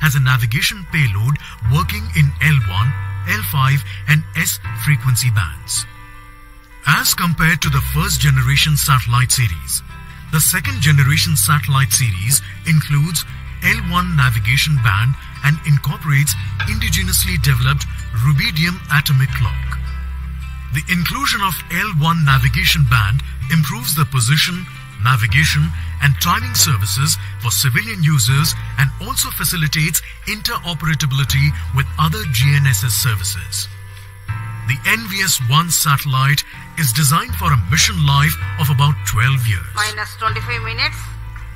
has a navigation payload working in L1, L5 and S frequency bands. As compared to the first generation satellite series, the second generation satellite series includes L1 navigation band and incorporates indigenously developed rubidium atomic clock. The inclusion of L1 navigation band improves the position, navigation and timing services for civilian users and also facilitates interoperability with other GNSS services. The NVS-01 satellite is designed for a mission life of about 12 years. Minus 25 minutes.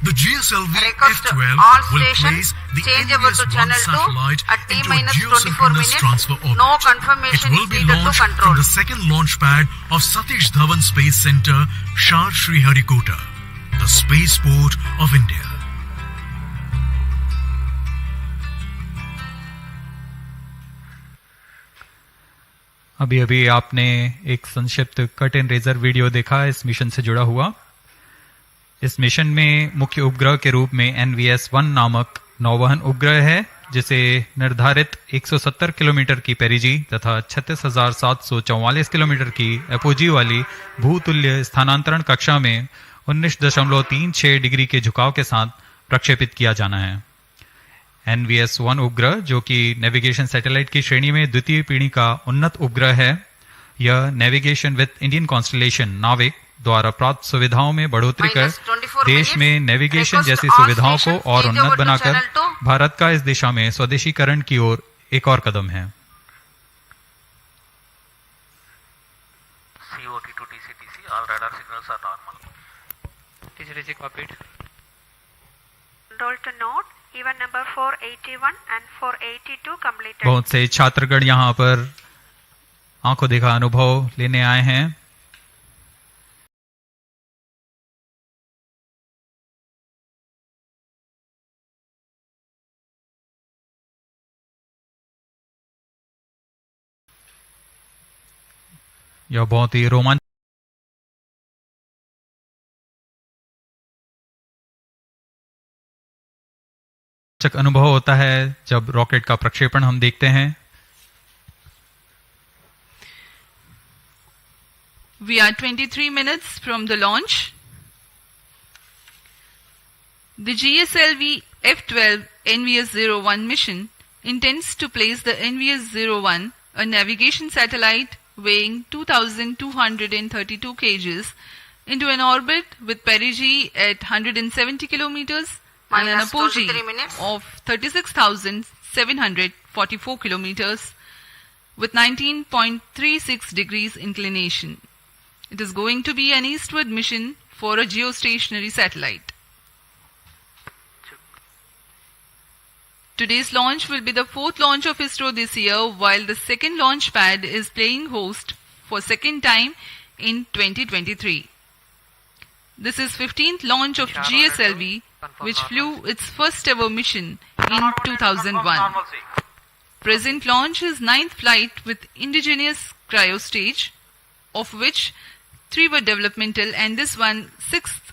The GSLV-F12 will place the NVS-01 satellite into a geosynchronous transfer orbit. No confirmation It will be launched from the second launch pad of Satish Dhawan Space Center, Shah Sriharikota, the spaceport of India. अभी अभी आपने एक संक्षिप्त cut and razor video देखा इस mission से जुड़ा हुआ। इस मिशन में मुख्य उपग्रह के रूप में NVS-1 नामक नौवहन उपग्रह है, जिसे निर्धारित 170 किलोमीटर की पेरिजी तथा 36,744 किलोमीटर की एपोजी वाली भूतुल्य स्थानांतरण कक्षा में 19.36 डिग्री के झुकाव के साथ प्रक्षेपित किया जाना है। NVS-1 उपग्रह, जो कि नेविगेशन सैटेलाइट की श्रेणी में द्वितीय पीढ़ी का उन्नत उपग्रह है, यह नेविगेशन विद इंडियन कॉन्स्टलेशन नाविक द्वारा प्राप्त सुविधाओं में बढ़ोतरी कर देश में नेविगेशन जैसी सुविधाओं को और उन्नत बनाकर भारत का इस दिशा में स्वदेशीकरण की ओर एक और कदम है। बहुत से छात्रगण यहाँ पर आंखों देखा अनुभव लेने आए हैं। यह बहुत ही रोमांचक अनुभव होता है जब रॉकेट का प्रक्षेपण हम देखते हैं। We are 23 minutes from the launch. The GSLV-F12 NVS-01 mission intends to place the NVS-01, a navigation satellite weighing 2,232 kgs, into an orbit with perigee at 170 kilometers and an apogee of 36,744 kilometers with 19.36 degrees inclination. It is going to be an eastward mission for a geostationary satellite. Today's launch will be the fourth launch of ISRO this year, while the second launch pad is playing host for second time in 2023. This is 15th launch of GSLV, which flew its first ever mission in 2001. Present launch is 9th flight with indigenous cryo stage, of which 3 were developmental and this one, 6th,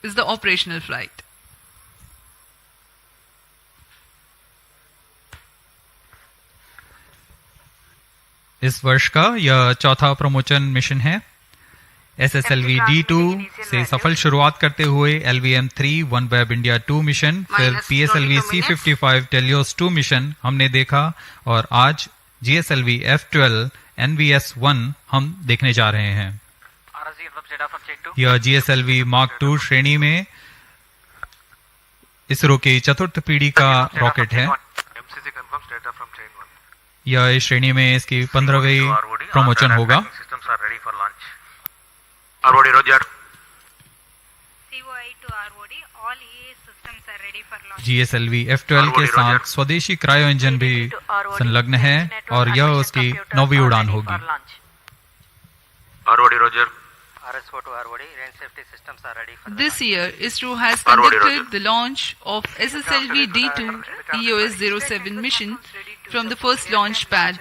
is the operational flight. इस वर्ष का यह चौथा promotion mission है। SSLV D2 से सफल शुरुआत करते हुए LVM-3 OneWeb India 2 मिशन, फिर PSLV C55 Telios 2 मिशन हमने देखा और आज GSLV F12 NVS-1 हम देखने जा रहे हैं। यह GSLV Mark II श्रेणी में इसरो की चतुर्थ पीढ़ी का रॉकेट है। यह इस श्रेणी में इसकी 15वीं प्रमोशन होगा। GSLV F12 के साथ स्वदेशी क्रायो इंजन भी संलग्न है और यह उसकी 9वीं उड़ान होगी। This year, ISRO has conducted the launch of SSLV D2 EOS-07 mission from the first launch pad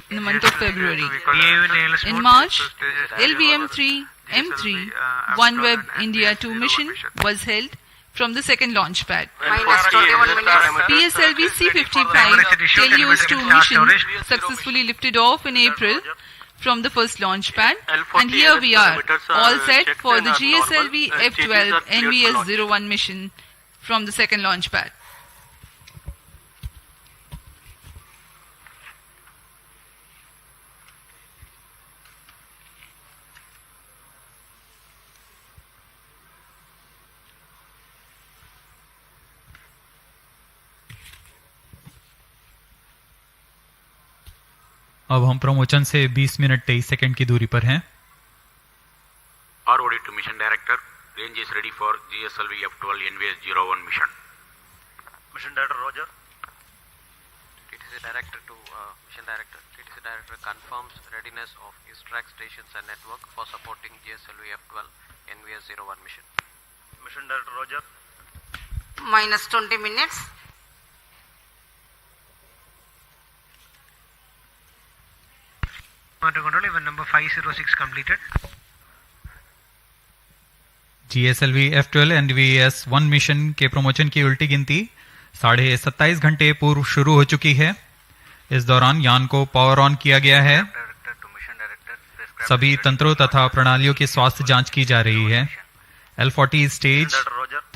in the month of February. In March, LVM-3 M3 OneWeb India 2 mission was held from the second launch pad. Minus 21 minutes. PSLV C55 Teleos-2 mission successfully lifted off in April from the first launch pad, and here we are, all set for the GSLV-F12 NVS-01 mission from the second launch pad. अब हम promotion से 20 minute 23 second की दूरी पर हैं. ROD to mission director, range is ready for GSLV-F12 NVS-01 mission. Mission director Roger. TTC director to mission director. TTC director confirms readiness of ISTRAC stations and network for supporting GSLV-F12 NVS-01 mission. Mission director Roger. Minus 20 minutes. Control, even number 506 completed. GSLV F12 NVS-1 mission के promotion की उल्टी गिनती 27.5 घंटे पूर्व शुरू हो चुकी है. इस दौरान यान को पावर ऑन किया गया है. सभी तंत्रों तथा प्रणालियों की स्वास्थ्य जांच की जा रही है. L40 स्टेज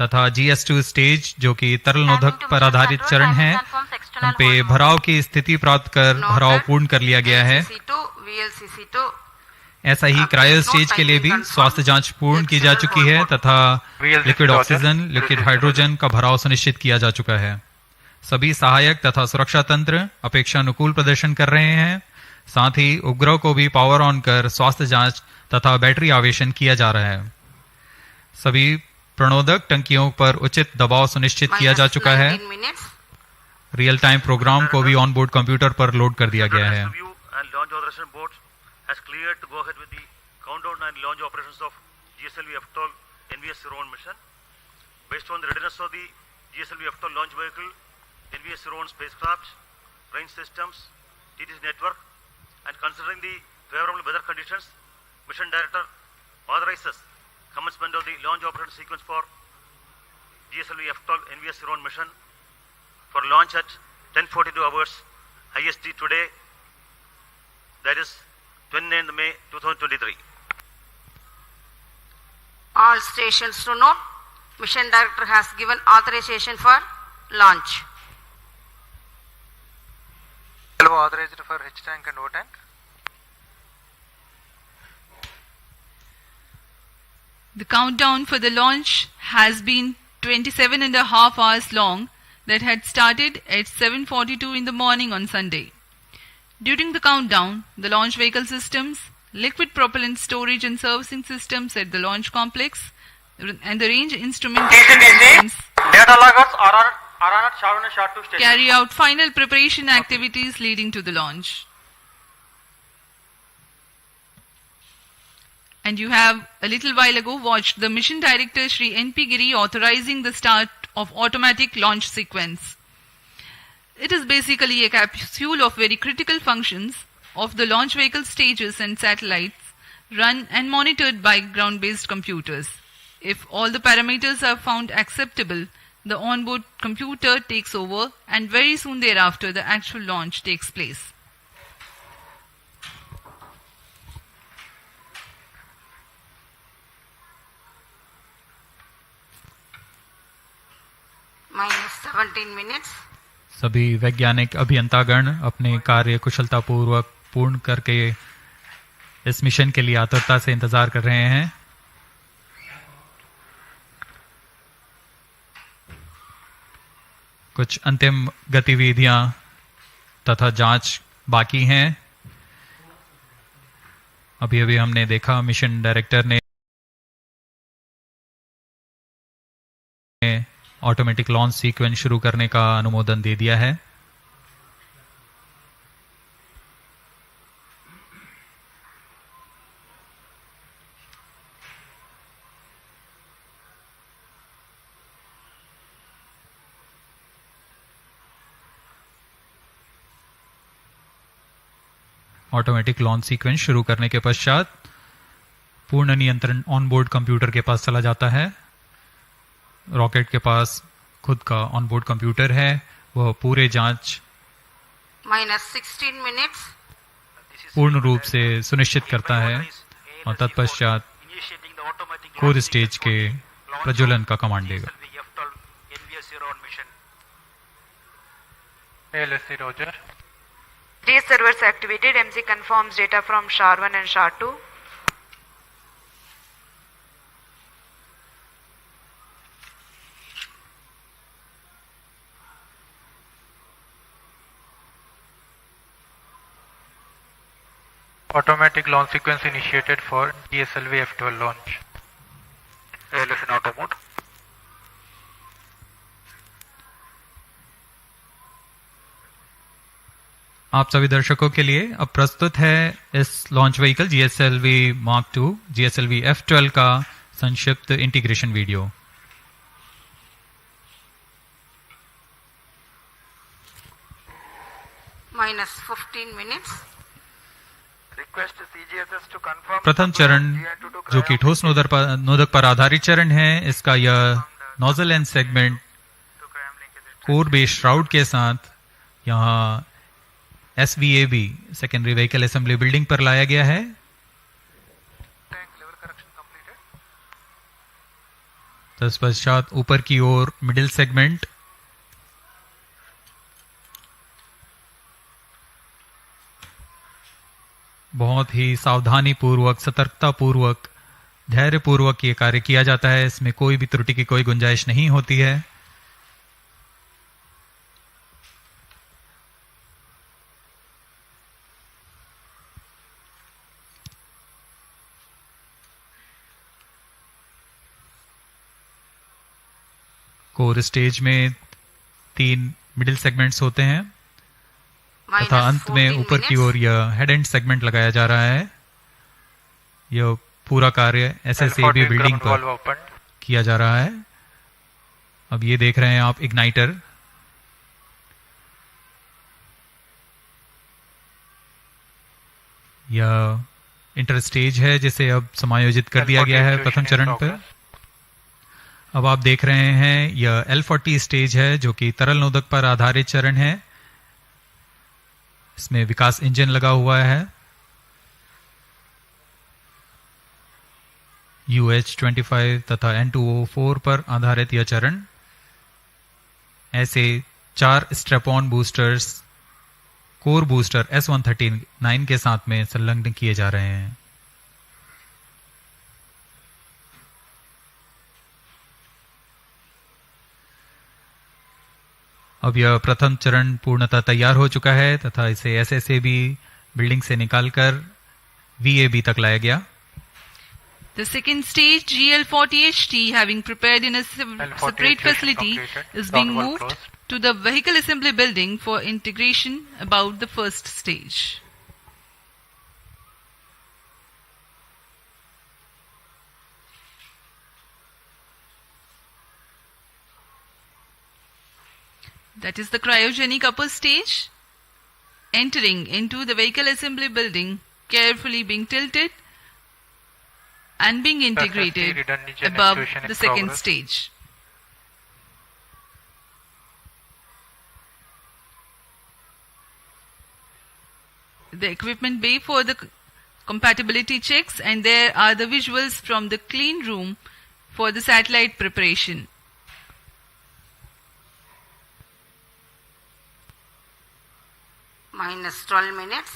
तथा GS2 स्टेज जो कि तरल नोदक पर आधारित चरण है, उन पे भराव की स्थिति प्राप्त कर भराव पूर्ण कर लिया गया है. ऐसा ही क्रायो स्टेज के लिए भी स्वास्थ्य जांच पूर्ण की जा चुकी है तथा लिक्विड ऑक्सीजन, लिक्विड हाइड्रोजन का भराव सुनिश्चित किया जा चुका है. सभी सहायक तथा सुरक्षा तंत्र अपेक्षानुकूल प्रदर्शन कर रहे हैं. साथ ही उपग्रह को भी पावर ऑन कर स्वास्थ्य जांच तथा बैटरी आवेशन किया जा रहा है. सभी प्रणोदक टंकियों पर उचित दबाव सुनिश्चित किया जा चुका है. रियल टाइम प्रोग्राम को भी ऑन बोर्ड कंप्यूटर पर लोड कर दिया गया है. has cleared to go ahead with the countdown and launch operations of GSLV-F12 NVS-01 mission. Based on the readiness of the GSLV-F12 launch vehicle, NVS-01 spacecraft, range systems, TTC network, and considering the favorable weather conditions, Mission Director authorizes commencement of the launch operation sequence for GSLV-F12 NVS-01 mission for launch at 10:42 hours IST today, that is 29th May 2023. All stations to note, Mission Director has given authorization for launch. Authorized for H tank and O tank. The countdown for the launch has been 27.5 hours long, that had started at 7:42 in the morning on Sunday. During the countdown, the launch vehicle systems, liquid propellant storage and servicing systems at the launch complex, and the range instrument systems Data loggers are on SHA-1 SHA-2 station. carry out final preparation activities leading to the launch. And you have a little while ago watched the mission director Shri N.P. Giri authorizing the start of automatic launch sequence. It is basically a capsule of very critical functions of the launch vehicle stages and satellites, run and monitored by ground-based computers. If all the parameters are found acceptable, the onboard computer takes over, and very soon thereafter the actual launch takes place. Minus 17 minutes. सभी वैज्ञानिक अभियंतागण अपने कार्य कुशलतापूर्वक पूर्ण करके इस mission के लिए आतुरता से इंतजार कर रहे हैं. कुछ अंतिम गतिविधियां तथा जांच बाकी हैं. अभी अभी हमने देखा मिशन डायरेक्टर ने ऑटोमेटिक लॉन्च सीक्वेंस शुरू करने का अनुमोदन दे दिया है. ऑटोमेटिक लॉन्च सीक्वेंस शुरू करने के पश्चात पूर्ण नियंत्रण ऑनबोर्ड कंप्यूटर के पास चला जाता है. रॉकेट के पास खुद का ऑनबोर्ड कंप्यूटर है, वह पूरे जांच minus 16 minutes. पूर्ण रूप से सुनिश्चित करता है और तत्पश्चात initiating the automatic core stage के प्रज्वलन का कमांड देगा। GSLV-F12 NVS-01 mission. ALSC Roger. These servers activated. MC confirms data from SHAR-1 and SHAR-2. Automatic launch sequence initiated for GSLV-F12 launch. ALS in auto mode. आप सभी दर्शकों के लिए अब प्रस्तुत है इस launch vehicle GSLV Mark II GSLV F12 का संक्षिप्त integration video. Minus 15 minutes. Request CGSS to confirm. प्रथम चरण जो कि ठोस नोदक पर आधारित चरण है, इसका यह nozzle and segment core base shroud के साथ यहाँ SVAB secondary vehicle assembly building पर लाया गया है। तत्पश्चात ऊपर की ओर मिडिल सेगमेंट बहुत ही सावधानी पूर्वक, सतर्कता पूर्वक, धैर्य पूर्वक ये कार्य किया जाता है। इसमें कोई भी त्रुटि की कोई गुंजाइश नहीं होती है। कोर स्टेज में 3 मिडिल सेगमेंट्स होते हैं तथा अंत में ऊपर की ओर यह हेड एंड सेगमेंट लगाया जा रहा है। यह पूरा कार्य SSAB बिल्डिंग पर किया जा रहा है। अब ये देख रहे हैं आप इग्नाइटर। यह इंटर स्टेज है जिसे अब समायोजित कर दिया गया है प्रथम चरण पर। अब आप देख रहे हैं यह L40 स्टेज है जो कि तरल नोदक पर आधारित चरण है। इसमें विकास इंजन लगा हुआ है। UH-25 तथा N2O4 पर आधारित यह चरण। ऐसे 4 strap-on boosters core booster S139 के साथ में संलग्न किए जा रहे हैं। अब यह प्रथम चरण पूर्णतः तैयार हो चुका है तथा इसे SSAB बिल्डिंग से निकालकर VAB तक लाया गया। The second stage, GL40HT, having prepared in a separate facility, is being moved to the vehicle assembly building for integration about the first stage. That is the cryogenic upper stage. Entering into the vehicle assembly building, carefully being tilted and being integrated above the second stage. The equipment bay for the compatibility checks, and there are the visuals from the clean room for the satellite preparation. Minus 12 minutes.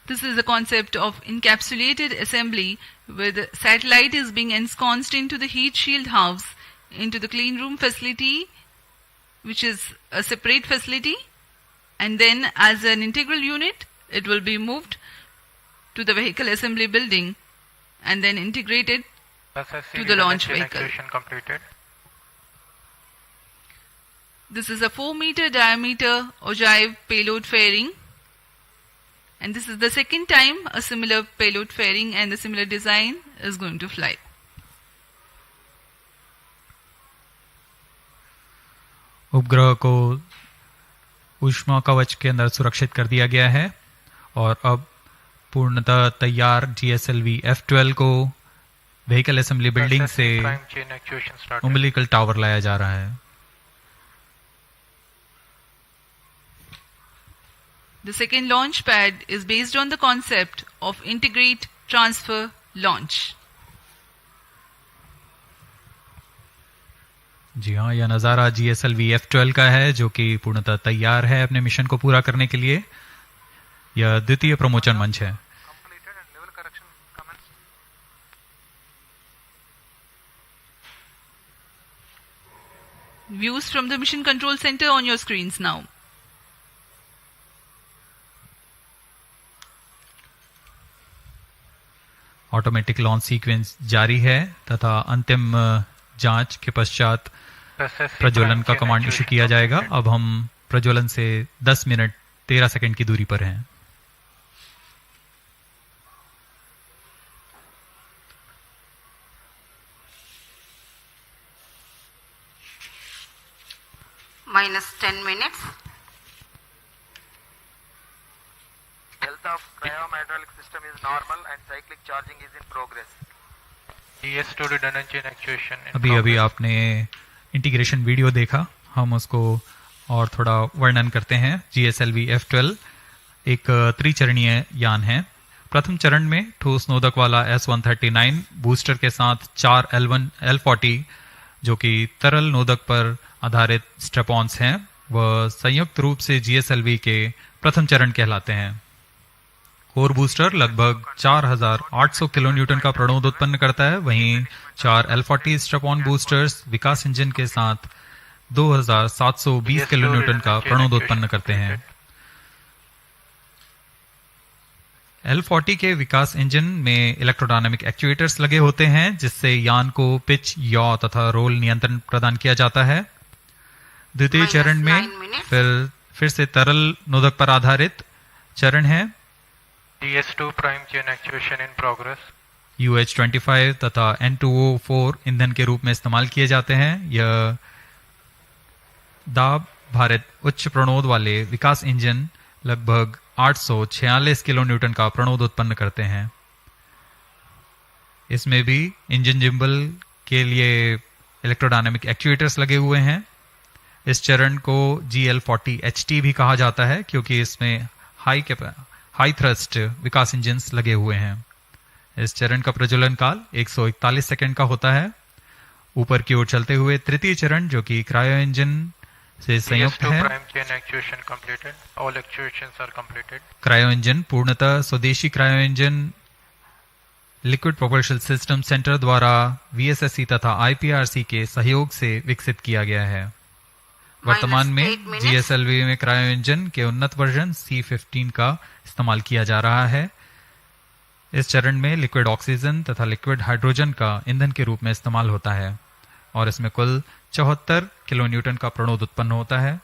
This is the concept of encapsulated assembly, where the satellite is being ensconced into the heat shield house, into the clean room facility, which is a separate facility, and then as an integral unit, it will be moved to the vehicle assembly building and then integrated to the launch vehicle. Completed. This is a 4-meter diameter ogive payload fairing, and this is the second time a similar payload fairing and a similar design is going to fly. उपग्रह को ऊष्मा कवच के अंदर सुरक्षित कर दिया गया है और अब पूर्णतः तैयार GSLV-F12 को व्हीकल असेंबली बिल्डिंग से Prime chain actuation started. Umbilical tower लाया जा रहा है. The second launch pad is based on the concept of integrate, transfer, launch. जी हाँ, यह नज़ारा GSLV-F12 का है जो कि पूर्णतः तैयार है अपने मिशन को पूरा करने के लिए. यह द्वितीय प्रमोचन मंच है. Completed and level correction commenced. Views from the Mission Control Center on your screens now. Automatic launch sequence जारी है तथा अंतिम जांच के पश्चात प्रज्वलन का कमांड इशू किया जाएगा. अब हम प्रज्वलन से 10 मिनट 13 सेकंड की दूरी पर हैं. minus 10 minutes. Health of cryom-hydraulic system is normal and cyclic charging is in progress. DS2 redundant chain actuation. in अभी progress. आपने इंटीग्रेशन वीडियो देखा. हम उसको और थोड़ा वर्णन करते हैं. GSLV-F12 एक त्रिचरणीय यान है. प्रथम चरण में ठोस नोदक वाला S139 बूस्टर के साथ 4 L40 जो कि तरल नोदक पर आधारित स्ट्रेपॉन्स हैं, वह संयुक्त रूप से GSLV के प्रथम चरण कहलाते हैं. कोर बूस्टर लगभग 4800 किलो न्यूटन का प्रणोद उत्पन्न करता है. वहीं 4 L40 स्ट्रेपॉन बूस्टर्स विकास इंजन के साथ 2720 किलो न्यूटन का प्रणोद उत्पन्न करते हैं. L40 के विकास इंजन में इलेक्ट्रोडायनामिक एक्चुएटर्स लगे होते हैं जिससे यान को पिच, याव तथा रोल नियंत्रण प्रदान किया जाता है. द्वितीय चरण में फिर से तरल नोदक पर आधारित चरण है. DS2 prime chain actuation in progress. UH25 तथा N2O4 ईंधन के रूप में इस्तेमाल किए जाते हैं. यह दाब भारित उच्च प्रणोद वाले विकास इंजन लगभग 846 किलो न्यूटन का प्रणोद उत्पन्न करते हैं. इसमें भी इंजन जिम्बल के लिए इलेक्ट्रोडायनामिक एक्चुएटर्स लगे हुए हैं. इस चरण को GL40HT भी कहा जाता है क्योंकि इसमें हाई थ्रस्ट विकास इंजन्स लगे हुए हैं. इस चरण का प्रज्वलन काल 141 सेकंड का होता है. ऊपर की ओर चलते हुए तृतीय चरण जो कि क्रायो इंजन से संयुक्त DS2 है. prime chain actuation completed. All actuations are completed. Cryo engine पूर्णतः स्वदेशी cryo engine liquid propulsion system centre द्वारा VSSC तथा IPRC के सहयोग से विकसित किया गया है. वर्तमान में -8 minutes. GSLV में क्रायो इंजन के उन्नत वर्जन C15 का इस्तेमाल किया जा रहा है. इस चरण में लिक्विड ऑक्सीजन तथा लिक्विड हाइड्रोजन का ईंधन के रूप में इस्तेमाल होता है और इसमें कुल 74 किलो न्यूटन का प्रणोद उत्पन्न होता है.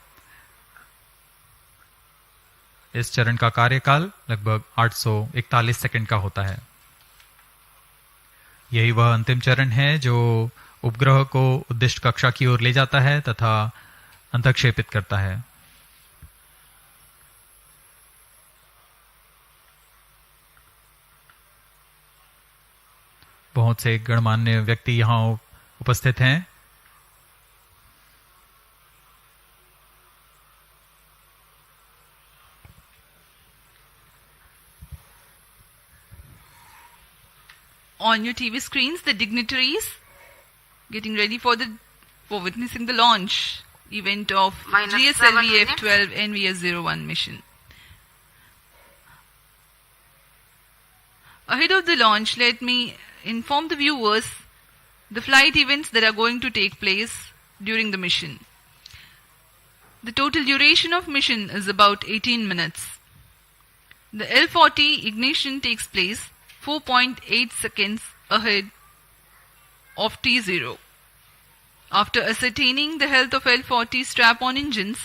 इस चरण का कार्यकाल लगभग 841 सेकंड का होता है. यही वह अंतिम चरण है जो उपग्रह को उद्दिष्ट कक्षा की ओर ले जाता है तथा अंतक्षेपित करता है. बहुत से गणमान्य व्यक्ति यहाँ उपस्थित हैं. On your TV screens, the dignitaries getting ready for witnessing the launch event of GSLV-F12 NVS-01 mission. Ahead of the launch, let me inform the viewers the flight events that are going to take place during the mission. The total duration of mission is about 18 minutes. The L40 ignition takes place 4.8 seconds ahead of T0. After ascertaining the health of L40 strap-on engines,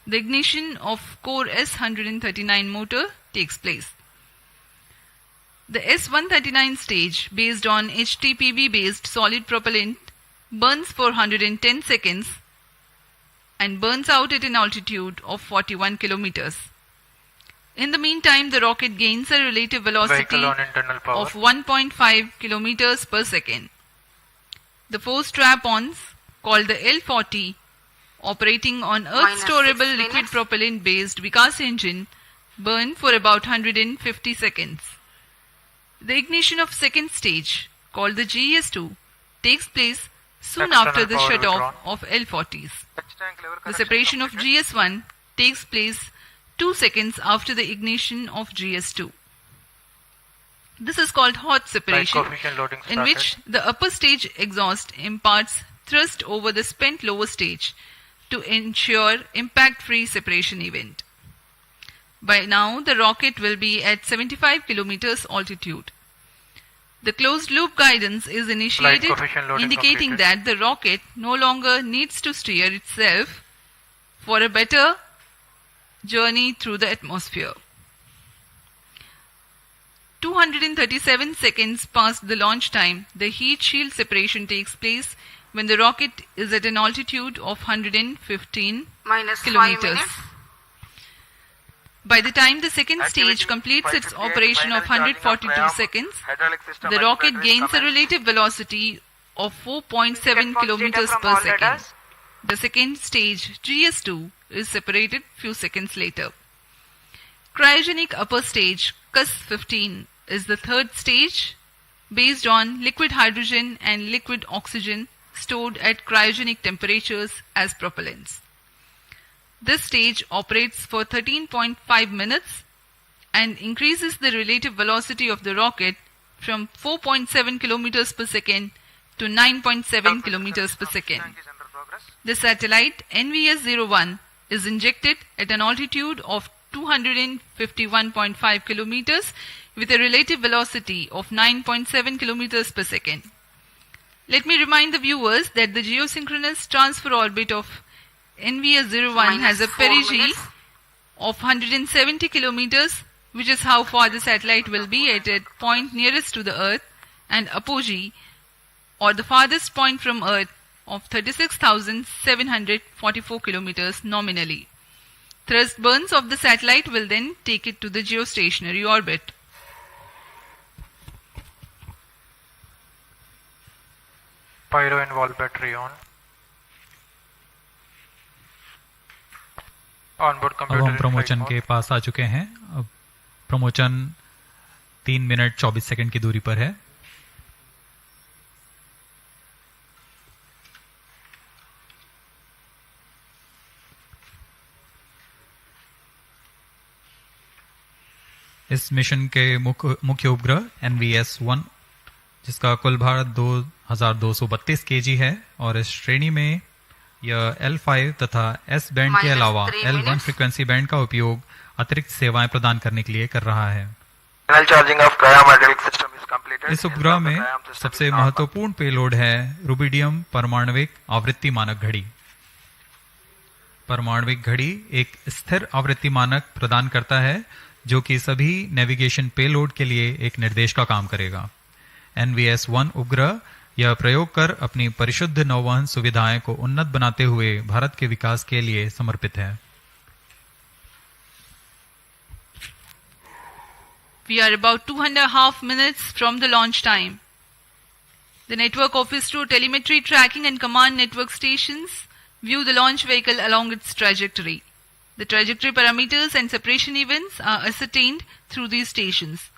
the ignition of core S139 motor takes place. The S139 stage, based on HTPB-based solid propellant, burns for 110 seconds and burns out at an altitude of 41 kilometers. In the meantime, the rocket gains a relative velocity Vehicle on internal power. of 1.5 kilometers per second. The four strap-ons, called the L-40, operating on Minus Earth-storable 6 liquid minutes. propellant-based Vikas engine, burn for about 150 seconds. The ignition of second stage, called the GS2, takes place soon External after the power shut-off withdrawn. of L-40s. H-tank level The connection separation of completed. GS1 takes place 2 seconds after the ignition of GS2. This is called hot separation, coefficient loading in which started. the upper stage exhaust imparts thrust over the spent lower stage to ensure impact-free separation event. By now, the rocket will be at 75 kilometers altitude. The closed-loop guidance is initiated, coefficient loading indicating completed. that the rocket no longer needs to steer itself for a better journey through the atmosphere. 237 seconds past the launch time, the heat shield separation takes place when the rocket is at an altitude of 115 Minus 5 kilometers. minutes. By the time the second Activity stage completes its 558, operation of final charging 142 of seconds, hydraulic system the and rocket batteries gains a commenced. relative velocity of 4.7 Confirms data kilometers from per all second. radars. The second stage, GS2, is separated few seconds later. Cryogenic upper stage, CUS-15, is the third stage based on liquid hydrogen and liquid oxygen stored at cryogenic temperatures as propellants. This stage operates for 13.5 minutes and increases the relative velocity of the rocket from 4.7 kilometers per second to 9.7 kilometers per second. Tank is under progress. The satellite NVS-01 is injected at an altitude of 251.5 kilometers with a relative velocity of 9.7 kilometers per second. Let me remind the viewers that the geosynchronous transfer orbit of NVS-01 has a Minus 4 perigee minutes. of 170 kilometers, which is how far the satellite will be at a point nearest to the Earth, and apogee, or the farthest point from Earth, of 36,744 kilometers nominally. Thrust burns of the satellite will then take it to the geostationary orbit. Pyro and wall battery on. Onboard अब computer हम in प्रमोचन flight के mode. पास आ चुके हैं. अब प्रमोचन 3 minute 24 second की दूरी पर है. इस मिशन के मुख्य उपग्रह NVS-01, जिसका कुल भार 2232 केजी है, और इस श्रेणी में यह L5 तथा S बैंड के Minus अलावा 3 L1 minutes. फ्रीक्वेंसी बैंड का उपयोग अतिरिक्त सेवाएं प्रदान करने के लिए कर रहा है. Final charging of cryogenic system is completed. इस उपग्रह में Cryom system सबसे is normal. महत्वपूर्ण पेलोड है रुबिडियम परमाणविक आवृत्ति मानक घड़ी. परमाणविक घड़ी एक स्थिर आवृत्ति मानक प्रदान करता है जो कि सभी नेविगेशन पेलोड के लिए एक निर्देश का काम करेगा. NVS-01 उपग्रह यह प्रयोग कर अपनी परिशुद्ध नौवहन सुविधाएं को उन्नत बनाते हुए भारत के विकास के लिए समर्पित है. We are about 2.5 minutes from the launch time. The network of ISRO telemetry tracking and command network stations view the launch vehicle along its trajectory. The trajectory parameters and separation events are ascertained through these stations.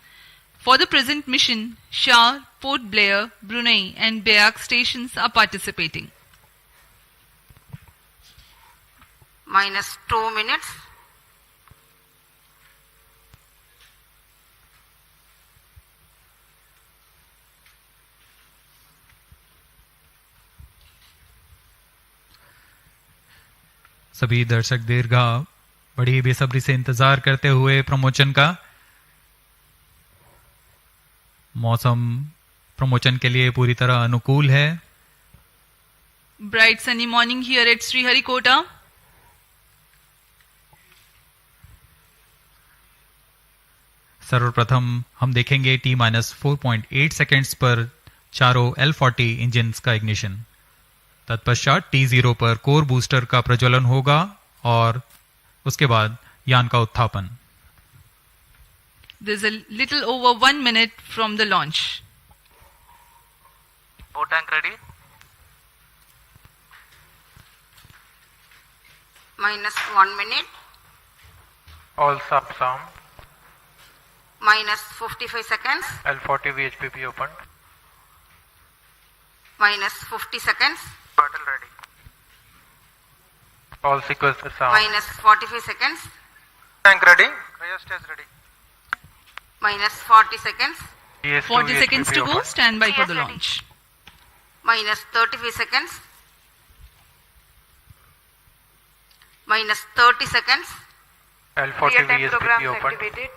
For the present mission, Shah, Port Blair, Brunei and Beak stations are participating. Minus 2 minutes. सभी दर्शक दीर्घा बड़ी बेसब्री से इंतजार करते हुए प्रमोचन का. मौसम प्रमोचन के लिए पूरी तरह अनुकूल है. Bright sunny morning here at Sriharikota. सर्वप्रथम हम देखेंगे T-4.8 सेकेंड्स पर चारों L40 इंजिन्स का इग्निशन. तत्पश्चात T0 पर कोर बूस्टर का प्रज्वलन होगा और उसके बाद यान का उत्थापन. There's a little over 1 minute from the launch. Boat tank ready. Minus 1 minute. All subs armed. Minus 55 seconds. L40 VHPP opened. Minus 50 seconds. Battle ready. All sequences armed. Minus 45 seconds. Tank ready. Cryostats ready. Minus 40 seconds. GS2 40 seconds VHPP to go. opened. Stand by for the GS ready. launch. Minus 35 seconds. Minus 30 seconds. L40 Real-time VSPP programs opened. activated.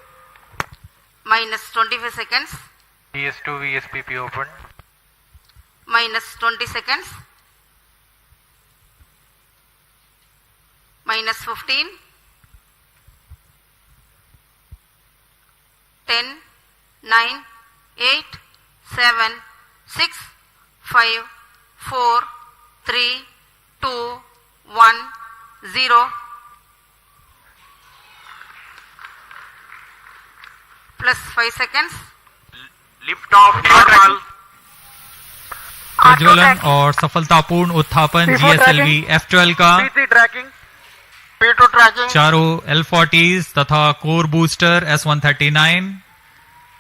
Minus 25 seconds. GS2 VSPP opened. Minus 20 seconds. Minus 15. 10, 9, 8, 7, 6, 5, 4, 3, 2, 1, 0. Plus 5 seconds. Lift off normal. प्रज्वलन और सफलतापूर्ण उत्थापन GSLV F12 का P3 tracking. P2 tracking. चारों L40s तथा core booster S139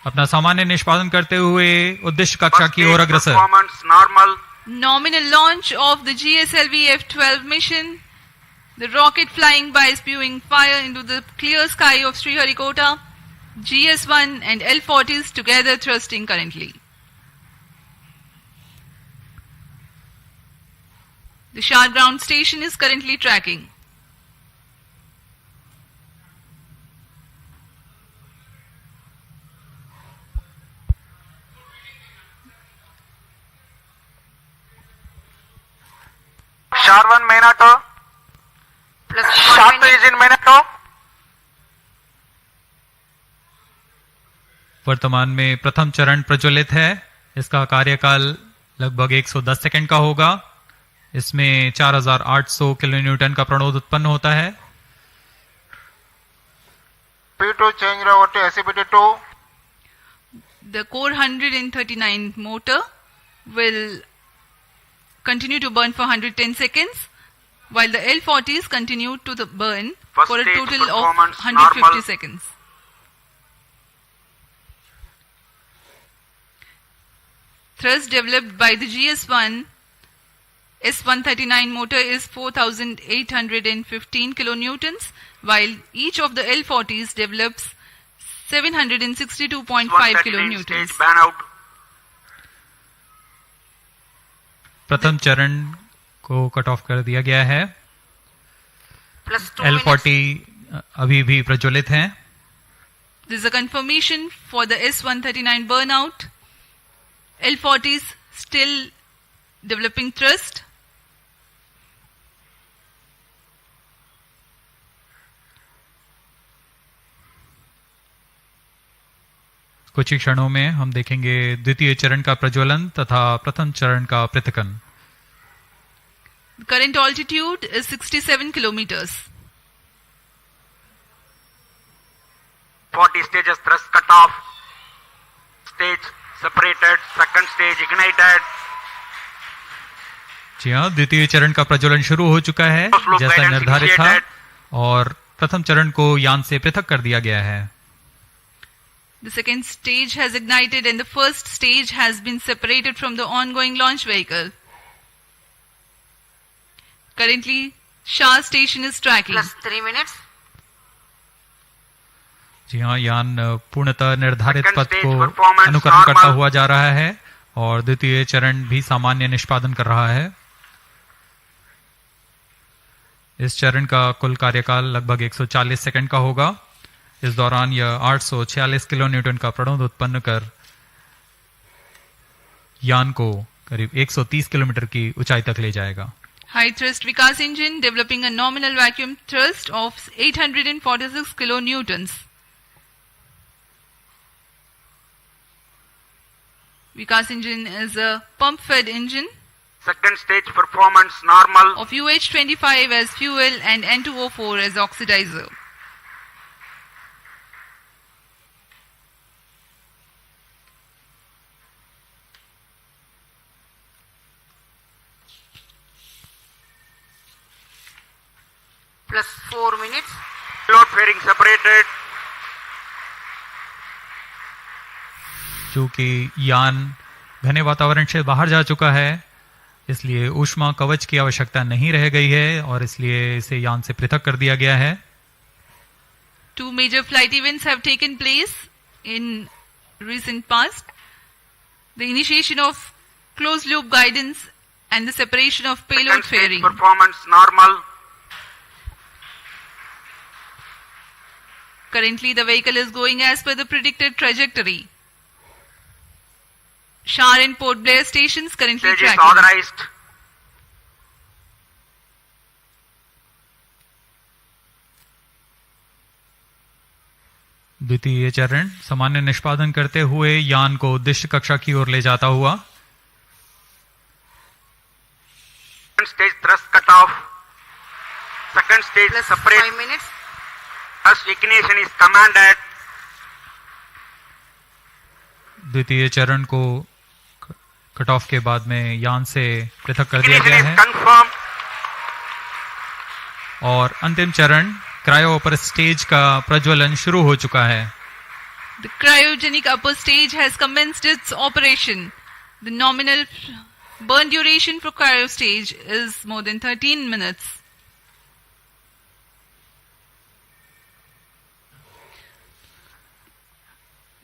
अपना सामान्य निष्पादन करते हुए उद्देश्य कक्षा की ओर अग्रसर। Performance normal. Nominal launch of the GSLV-F12 mission. The rocket flying by spewing fire into the clear sky of Sriharikota. GS1 and L40s together thrusting currently. The Shah ground station is currently tracking. Shar 1 main auto. Plus Shar 1 2 minute. is in main auto. वर्तमान में प्रथम चरण प्रज्वलित है। इसका कार्यकाल लगभग 110 second का होगा। इसमें 4800 किलोन्यूटन का प्रणोद उत्पन्न होता है। P2 change over to SCPT2. The core 139 motor will continue to burn for 110 seconds, while the L40s continue to burn First for a stage total of performance 150 normal. seconds. Thrust developed by the GS1 S139 motor is 4,815 kilonewtons, while each of the L40s develops 762.5 139 kilonewtons. stage ban out. प्रथम चरण को cut off कर दिया गया है। Plus 2 minutes. L40 अभी भी प्रज्वलित हैं। This is a confirmation for the S139 burnout. L40s still developing thrust. कुछ ही क्षणों में हम देखेंगे द्वितीय चरण का प्रज्वलन तथा प्रथम चरण का पृथकन। The current altitude is 67 kilometers. 40 stages thrust cut off. Stage separated. Second stage ignited. जी हाँ, द्वितीय चरण का प्रज्वलन शुरू हो चुका है जैसा निर्धारित था और प्रथम चरण को यान से पृथक कर दिया गया है। The second stage has ignited and the first stage has been separated from the ongoing launch vehicle. Currently, Shah station is tracking. Plus 3 minutes. जी हाँ, यान पूर्णतः निर्धारित Second पथ stage को performance अनुकरण करता normal. हुआ जा रहा है और द्वितीय चरण भी सामान्य निष्पादन कर रहा है। इस चरण का कुल कार्यकाल लगभग 140 सेकंड का होगा। इस दौरान यह 846 किलोन्यूटन का प्रणोद उत्पन्न कर यान को करीब 130 किलोमीटर की ऊंचाई तक ले जाएगा। High thrust Vikas engine developing a nominal vacuum thrust of 846 kilonewtons. Vikas engine is a pump fed engine Second stage performance normal. of UH25 as fuel and N2O4 as oxidizer. plus 4 minutes. Payload fairing separated. चूंकि यान घने वातावरण से बाहर जा चुका है, इसलिए ऊष्मा कवच की आवश्यकता नहीं रह गई है और इसलिए इसे यान से पृथक कर दिया गया है. Two major flight events have taken place in recent past. The initiation of closed loop guidance and the separation of payload Second stage fairing. performance normal. Currently the vehicle is going as per the predicted trajectory. Shar and Port Blair stations currently Stage is tracking. authorized. द्वितीय चरण सामान्य निष्पादन करते हुए यान को उद्दिष्ट कक्षा की ओर ले जाता हुआ. Second stage thrust cutoff. Second stage Plus separate. 5 minutes. Thrust ignition is commanded. द्वितीय चरण को कट ऑफ के बाद में यान से पृथक कर दिया Ignition गया is है confirmed. और अंतिम चरण क्रायो अपर स्टेज का प्रज्वलन शुरू हो चुका है. The cryogenic upper stage has commenced its operation. The nominal burn duration for cryo stage is more than 13 minutes.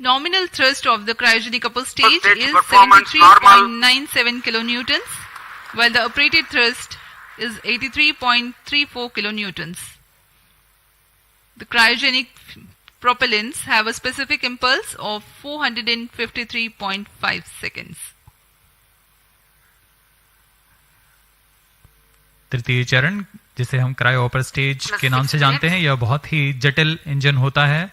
Nominal thrust of the cryogenic upper stage stage is performance normal. 73.97 kilonewtons, while the operated thrust is 83.34 kilonewtons. The cryogenic propellants have a specific impulse of 453.5 seconds. तृतीय चरण जिसे हम cryo upper stage के नाम से जानते हैं, यह बहुत ही जटिल इंजन होता है,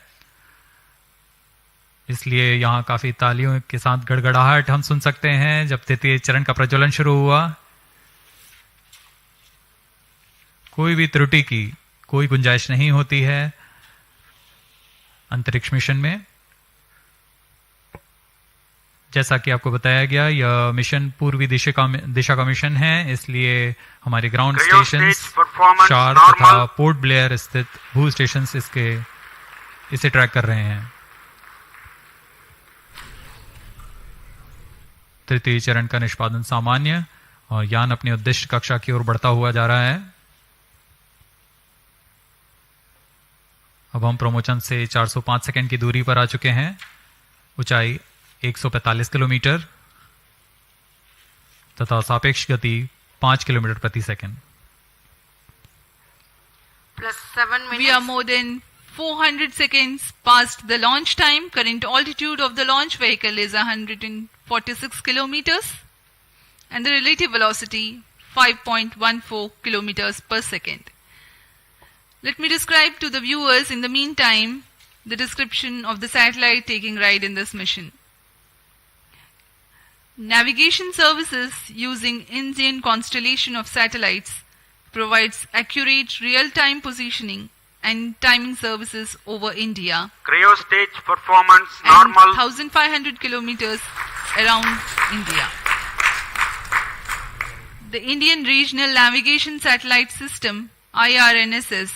इसलिए यहाँ काफी तालियों के साथ गड़गड़ाहट हम सुन सकते हैं जब तृतीय चरण का प्रज्वलन शुरू हुआ. कोई भी त्रुटि की कोई गुंजाइश नहीं होती है अंतरिक्ष मिशन में. जैसा कि आपको बताया गया, यह मिशन पूर्वी दिशा का मिशन है, इसलिए हमारे ग्राउंड स्टेशन शार तथा पोर्ट ब्लेयर स्थित भू स्टेशन इसे ट्रैक कर रहे हैं. तृतीय चरण का निष्पादन सामान्य और यान अपनी उद्दिष्ट कक्षा की ओर बढ़ता हुआ जा रहा है. अब हम प्रोमोचन से 405 सेकंड की दूरी पर आ चुके हैं. ऊंचाई 145 किलोमीटर तथा सापेक्ष गति 5 किलोमीटर प्रति second. Plus 7 minutes. We are more than 400 seconds past the launch time. Current altitude of the launch vehicle is 146 kilometers and the relative velocity 5.14 kilometers per second. Let me describe to the viewers in the meantime the description of the satellite taking ride in this mission. Navigation services using Indian constellation of satellites provides accurate real-time positioning and timing services over India Cryo stage performance and normal. 1500 kilometers around India. The Indian Regional Navigation Satellite System IRNSS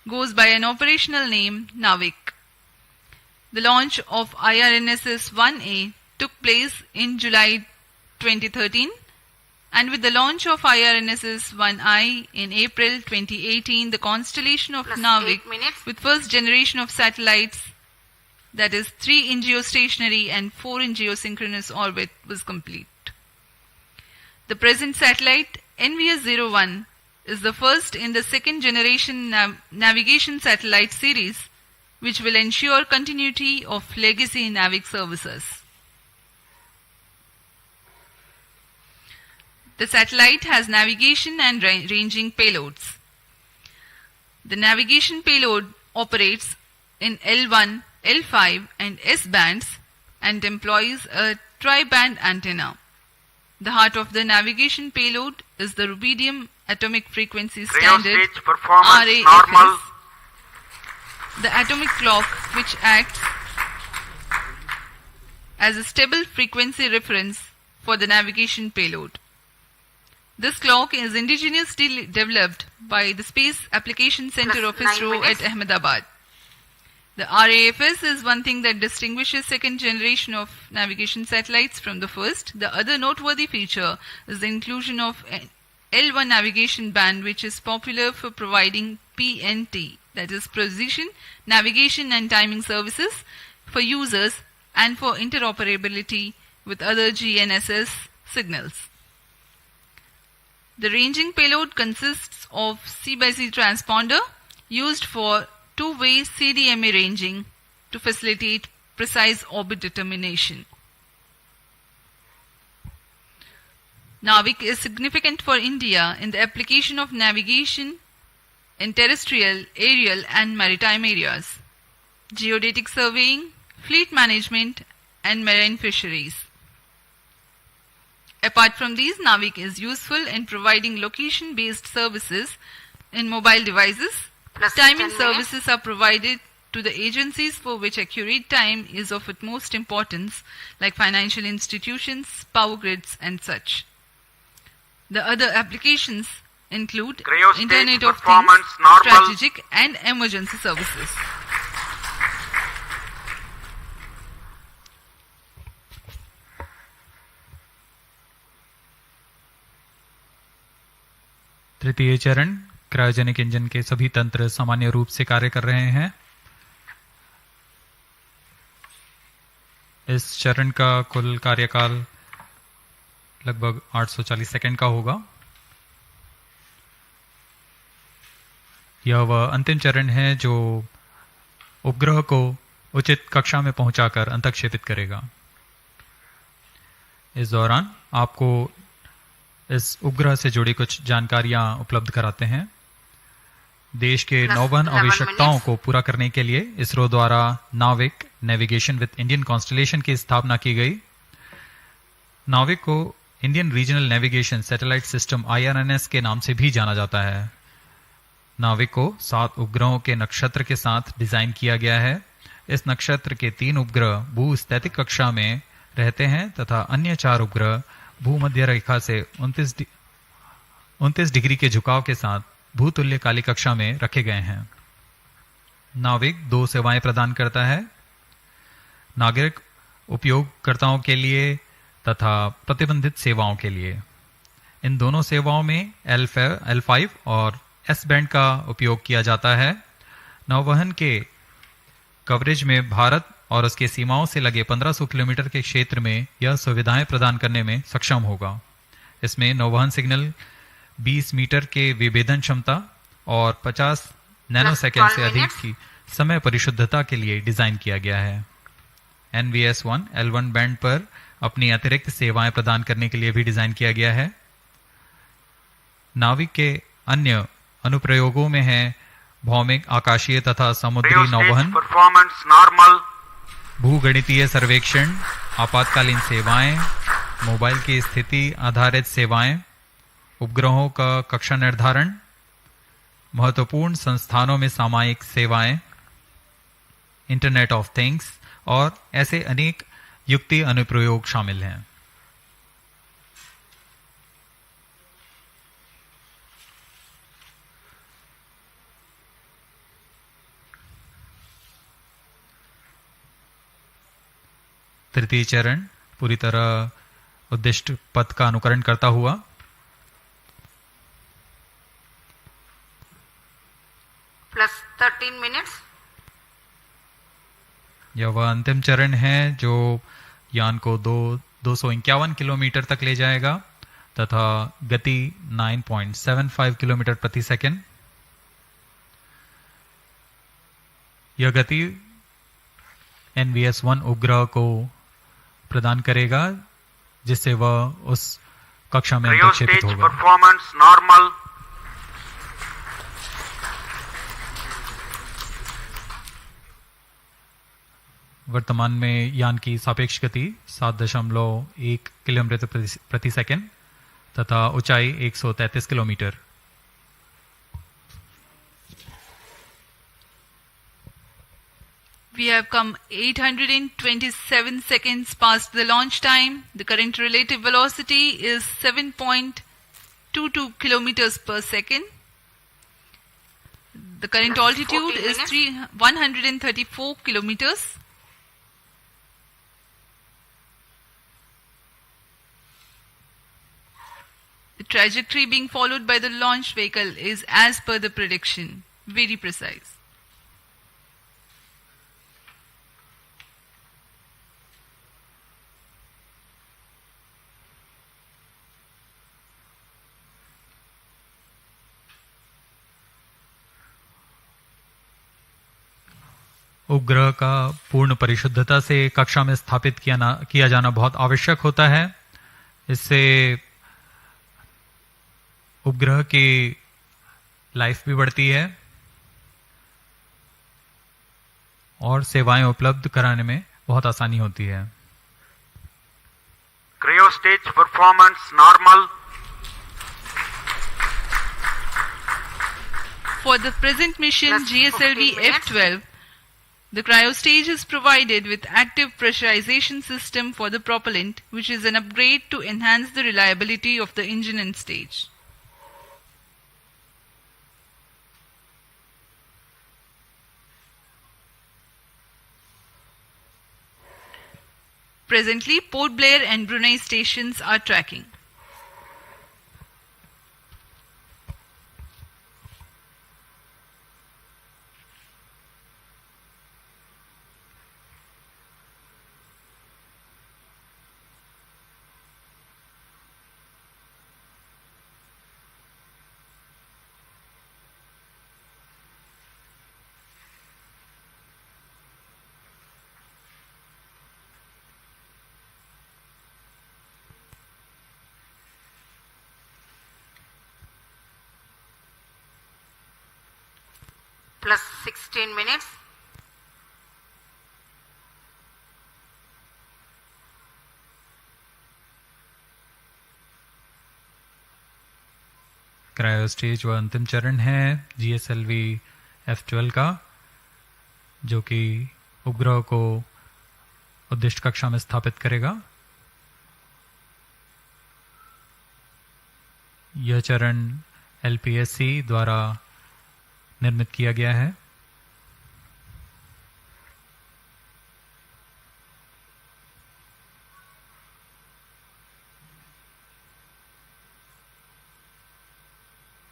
goes by an operational name Navik. The launch of IRNSS 1A took place in July 2013, and with the launch of IRNSS 1I in April 2018, the constellation of Plus Navik 8 minutes. with first generation of satellites, that is 3 in geostationary and 4 in geosynchronous orbit, was complete. The present satellite NVS-01 is the first in the second generation navigation satellite series, which will ensure continuity of legacy Navik services. The satellite has navigation and ranging payloads. The navigation payload operates in L1, L5 and S bands and employs a tri-band antenna. The heart of the navigation payload is the rubidium atomic frequency Cryo standard stage performance RAFS, normal. the atomic clock which acts as a stable frequency reference for the navigation payload. This clock is indigenously developed by the Space Application Center of ISRO at Ahmedabad. The RAFS is one thing that distinguishes second generation of navigation satellites from the first. The other noteworthy feature is the inclusion of an L1 navigation band, which is popular for providing PNT, that is precision, navigation and timing services for users and for interoperability with other GNSS signals. The ranging payload consists of C/C transponder used for two-way CDMA ranging to facilitate precise orbit determination. NAVIC is significant for India in the application of navigation in terrestrial, aerial and maritime areas, geodetic surveying, fleet management and marine fisheries. Apart from these, NAVIC is useful in providing location-based services in mobile devices. Timing services are provided to the agencies for which accurate time is of utmost importance, like financial institutions, power grids and such. The other applications include Internet of Things, strategic and emergency services. तृतीय चरण cryogenic engine के सभी तंत्र सामान्य रूप से कार्य कर रहे हैं। इस चरण का कुल कार्यकाल लगभग 840 सेकंड का होगा। यह वह अंतिम चरण है जो उपग्रह को उचित कक्षा में पहुंचाकर अंतःक्षेपित करेगा। इस दौरान आपको इस उपग्रह से जुड़ी कुछ जानकारियां उपलब्ध कराते हैं। देश के नौवहन आवश्यकताओं को पूरा करने के लिए इसरो द्वारा नाविक नेविगेशन विद इंडियन कॉन्स्टलेशन की स्थापना की गई। नाविक को Indian regional navigation satellite system IRNS के नाम से भी जाना जाता है। नाविक को 7 उपग्रहों के नक्षत्र के साथ डिजाइन किया गया है। इस नक्षत्र के 3 उपग्रह भूस्थैतिक कक्षा में रहते हैं तथा अन्य 4 उपग्रह भूमध्य रेखा से 29 डिग्री के झुकाव के साथ भूतुल्य काली कक्षा में रखे गए हैं। नाविक 2 सेवाएं प्रदान करता है, नागरिक उपयोगकर्ताओं के लिए तथा प्रतिबंधित सेवाओं के लिए। इन दोनों सेवाओं में L5 और S बैंड का उपयोग किया जाता है। नौवहन के कवरेज में भारत और उसके सीमाओं से लगे 1500 किलोमीटर के क्षेत्र में यह सुविधाएं प्रदान करने में सक्षम होगा। इसमें नौवहन सिग्नल 20 मीटर के विभेदन क्षमता और 50 नैनोसेकंड से अधिक की समय परिशुद्धता के लिए डिजाइन किया गया है। NVS-01 L1 बैंड पर अपनी अतिरिक्त सेवाएं प्रदान करने के लिए भी डिजाइन किया गया है। नाविक के अन्य अनुप्रयोगों में है भौमिक, आकाशीय तथा समुद्री नौवहन, भूगणितीय सर्वेक्षण, आपातकालीन सेवाएं, मोबाइल की स्थिति आधारित सेवाएं, उपग्रहों का कक्षा निर्धारण, महत्वपूर्ण संस्थानों में सामयिक सेवाएं, इंटरनेट ऑफ थिंग्स और ऐसे अनेक युक्ति अनुप्रयोग शामिल हैं। तृतीय चरण पूरी तरह उद्दिष्ट पथ का अनुकरण करता हुआ +13 minutes। यह वह अंतिम चरण है जो यान को 251 किलोमीटर तक ले जाएगा तथा गति 9.75 किलोमीटर प्रति सेकंड। यह गति NVS-01 उपग्रह को प्रदान करेगा जिससे वह उस कक्षा में अंतःक्षेपित होगा। वर्तमान में यान की सापेक्ष गति 7.1 किलोमीटर प्रति सेकंड तथा ऊंचाई 133 kilometre. We have come 827 seconds past the launch time. The current relative velocity is 7.8 22 kilometers per second. The current altitude is 134 kilometers. The trajectory being followed by the launch vehicle is as per the prediction, very precise. उपग्रह का पूर्ण परिशुद्धता से कक्षा में स्थापित किया जाना बहुत आवश्यक होता है। इससे उपग्रह की लाइफ भी बढ़ती है और सेवाएं उपलब्ध कराने में बहुत आसानी होती है। Cryo stage performance normal. For the present mission GSLV-F12, the cryo stage is provided with active pressurization system for the propellant, which is an upgrade to enhance the reliability of the engine and stage. Presently, Port Blair and Brunei stations are tracking. Plus 16 minutes. Cryo stage व अंतिम चरण है GSLV F12 का, जो कि उपग्रह को उद्दिष्ट कक्षा में स्थापित करेगा। यह चरण LPSC द्वारा निर्मित किया गया है।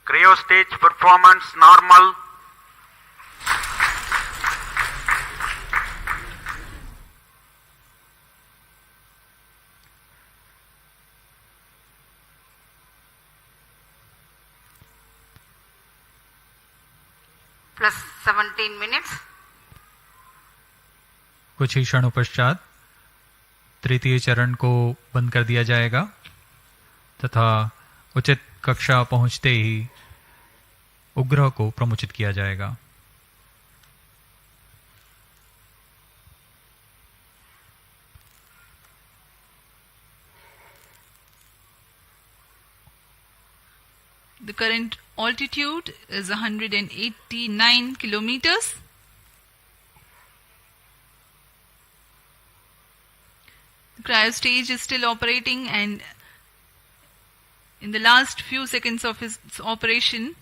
Cryo stage performance normal. Plus 17 minutes. कुछ ही क्षणों पश्चात तृतीय चरण को बंद कर दिया जाएगा तथा उचित कक्षा पहुंचते ही उपग्रह को प्रमुचित किया जाएगा। The current altitude is 189 kilometers. The cryo stage is still operating, and in the last few seconds of its operation,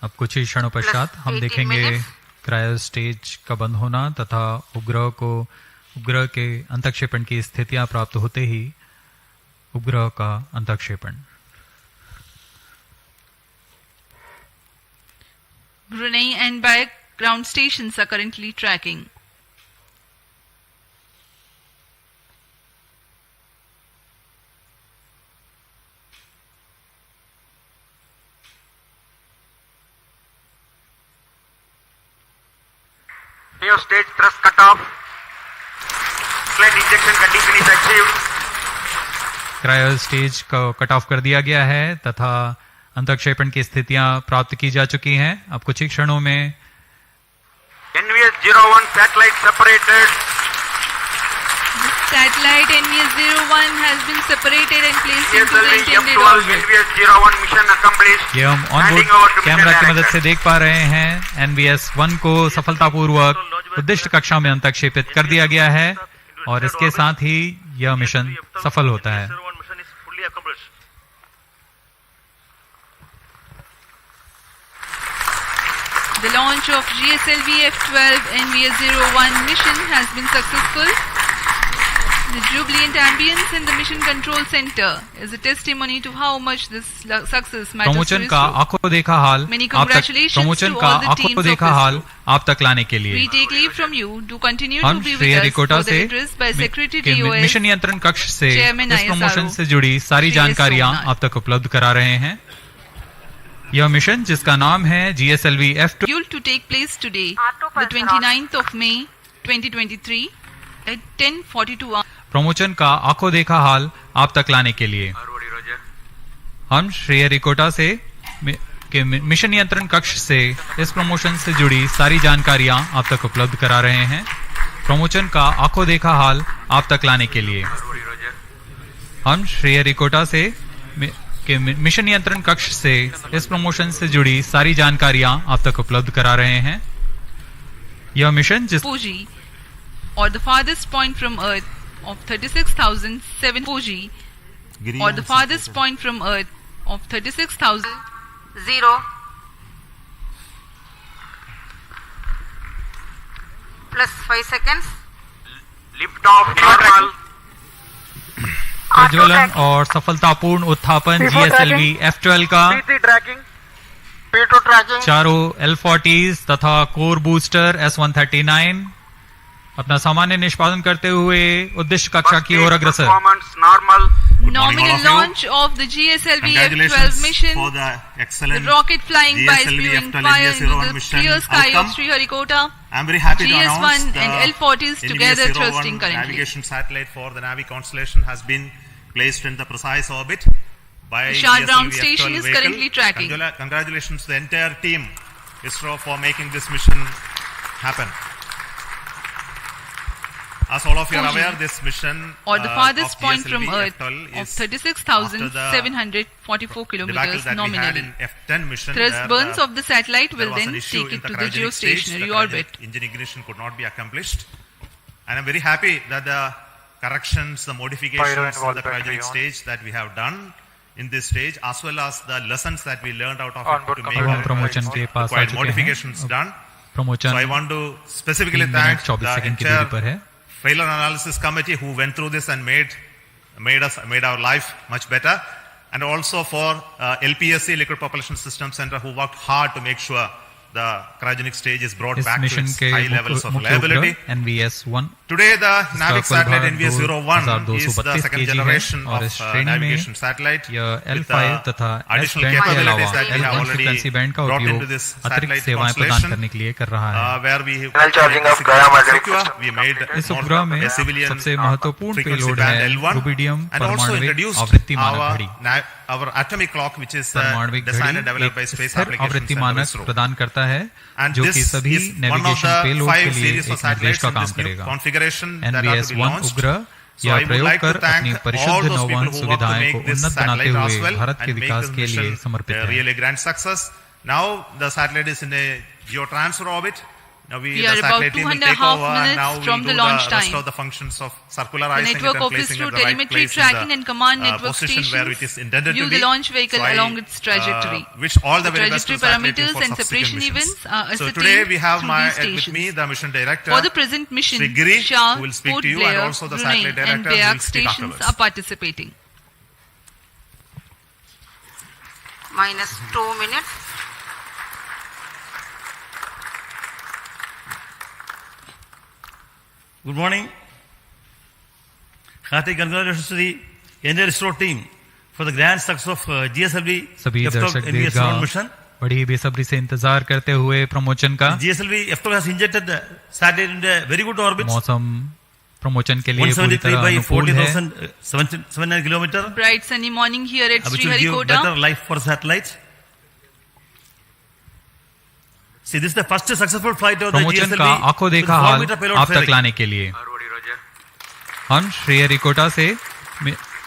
अब कुछ ही क्षणों पश्चात हम देखेंगे क्रायो स्टेज का बंद होना तथा उपग्रह के अंतक्षेपण की स्थितियां प्राप्त होते ही उपग्रह का अंतक्षेपण। Brunei and Bayak ground stations are currently tracking. Cryo stage thrust cutoff. Sled injection condition is achieved. Cryo stage को कट ऑफ कर दिया गया है तथा अंतक्षेपण की स्थितियां प्राप्त की जा चुकी हैं। अब कुछ ही क्षणों में NVS-01 satellite separated. satellite NVS-01 has been separated and placed into the intended GSLV-F12 orbit. NVS-01 mission accomplished. ये हम ऑनबोर्ड कैमरा की मदद से देख पा रहे हैं NVS-1 को सफलतापूर्वक उद्दिष्ट कक्षा में अंतक्षेपित कर दिया गया है और इसके साथ ही यह मिशन सफल होता है। NVS-01 mission is fully accomplished. The launch of GSLV-F12 NVS-01 mission has been successful. The jubilant ambience in the Mission Control Center is a testimony to how much this success matters to promotion का ISRO. आंखों देखा हाल Many आप तक congratulations promotion to का all the आंखों teams of देखा हाल ISRO. आप तक लाने के लिए We take leave from you to continue हम to be Shri with us Harikota for the से address by Secretary के DOS. मिशन नियंत्रण कक्ष से Chairman इस प्रमोशन ISRO, से जुड़ी सारी श्री जानकारियां सोमनाथ। आप तक उपलब्ध करा रहे हैं। यह मिशन जिसका नाम है GSLV-F12 Scheduled to take place today, the 29th of May 2023 at 10:42 hours. Promotion का आंखों देखा हाल आप तक लाने के लिए हम श्री हरिकोटा से के मिशन नियंत्रण कक्ष से इस प्रमोशन से जुड़ी सारी जानकारियां आप तक उपलब्ध करा रहे हैं। प्रमोशन का आंखों देखा हाल आप तक लाने के लिए हम श्री हरिकोटा से के मिशन नियंत्रण कक्ष से इस प्रमोशन से जुड़ी सारी जानकारियां आप तक उपलब्ध करा रहे हैं। यह मिशन जिस Fuji, or the farthest point from Earth of 36,007 Fuji, or the farthest point from Earth of 36,000 0 plus 5 seconds. Lift off normal. प्रज्वलन और सफलतापूर्ण उत्थापन GSLV-F12 का PT tracking. P2 tracking. चारों L40s तथा कोर बूस्टर S139 अपना सामान्य निष्पादन करते हुए उद्दिष्ट कक्षा की ओर अग्रसर। Performance normal. nominal launch of the GSLV-F12 mission, for the excellent the rocket flying by spewing GSLV-F12 fire into NVS-01 the mission clear sky outcome. of Sriharikota. I'm very happy to GS1 announce the and L40s together NVS-01 thrusting currently. navigation satellite for the Navi constellation has been placed in the precise orbit by The Shah ground GSLV-F12 station is vehicle. currently tracking. Congratulations to the entire team ISRO for making this mission happen. As all of you are Fuji, aware, this mission or the farthest of point from Earth GSLV-F12 of is 36,744 debacle kilometers that we had nominally. in F10 mission. Thrust where burns the- of the satellite there will was then an issue take in it to the cryogenic stage. geostationary The orbit. cryogenic engine ignition could not be accomplished. And I'm very happy that the corrections, the modifications in the cryogenic stage that we have done in this stage, as well as the lessons that we learned out of it to make अब हम promotion के पास आ required चुके हैं। modifications done. Promotion So I want to specifically 3 thank minute 24 the second की दूरी पर entire है। failure analysis committee who went through this and made our life much better, and also for LPSC Liquid Propulsion System Center who worked hard to make sure the cryogenic stage is brought इस back to mission its के high levels of मुख्य reliability. उपग्रह NVS-1 Today the इसका NAVIC कुल satellite भार NVS-01 is the 2232 second kg है generation और of इस श्रेणी में navigation satellite यह with L5 तथा S additional बैंड के अलावा capabilities that we have L1 already frequency band का brought उपयोग into this अतिरिक्त satellite सेवाएं प्रदान constellation, करने के लिए कर रहा है। where we charging of Gaya magnetic system. we made इस उपग्रह में a civilian सबसे महत्वपूर्ण frequency पेलोड band है L1 rubidium and also परमाणविक introduced आवृत्ति मानक घड़ी। our atomic clock, which is परमाणविक designed and घड़ी developed by एक Space स्थिर Applications आवृत्ति Center मानक ISRO. प्रदान करता है And जो this कि सभी is one of navigation the payload के 5 लिए series of एक निर्देश satellites का in काम this new करेगा। configuration that are to be NVS-1 launched. उपग्रह So यह I would प्रयोग like to कर thank अपनी all परिशुद्ध those people नौवहन who worked to सुविधाएं को make this उन्नत बनाते satellite हुए as well भारत के and make विकास this के लिए mission समर्पित a हैं। really grand success. Now the satellite is in a geotransfer orbit. Now We the are about satellite team will 2.5 take over and minutes now from we'll the do launch the rest time. of the functions of The circularizing it network and of placing it ISRO in the right telemetry place tracking in and command the network position where it is stations intended view to the be. launch vehicle So I, along its trajectory. wish all the The very best to trajectory the satellite team parameters for and subsequent separation missions. events are So ascertained today we have through these with me stations. the mission director For the present mission, Shri Giri, Shah, who will speak Port to you, and Blair, also the Brunei satellite and director who will Perak speak stations afterwards. are participating. Minus 2 minutes. Good morning. Hearty congratulations to the entire ISRO team for the grand success of सभी GSLV-F12 दर्शक NVS-01 दीर्घा mission. बड़ी बेसब्री से इंतजार करते हुए promotion का GSLV-F12 has injected the satellite in a very good orbit. मौसम प्रमोशन के लिए पूरी 173 तरह by अनुकूल है। 40,709 kilometer, Bright sunny morning here at which will give Sriharikota. better life for satellite. See, this is the first successful flight of the promotion GSLV का आंखों with देखा 4 हाल meter payload आप तक fairing. लाने के लिए हम श्रीहरिकोटा से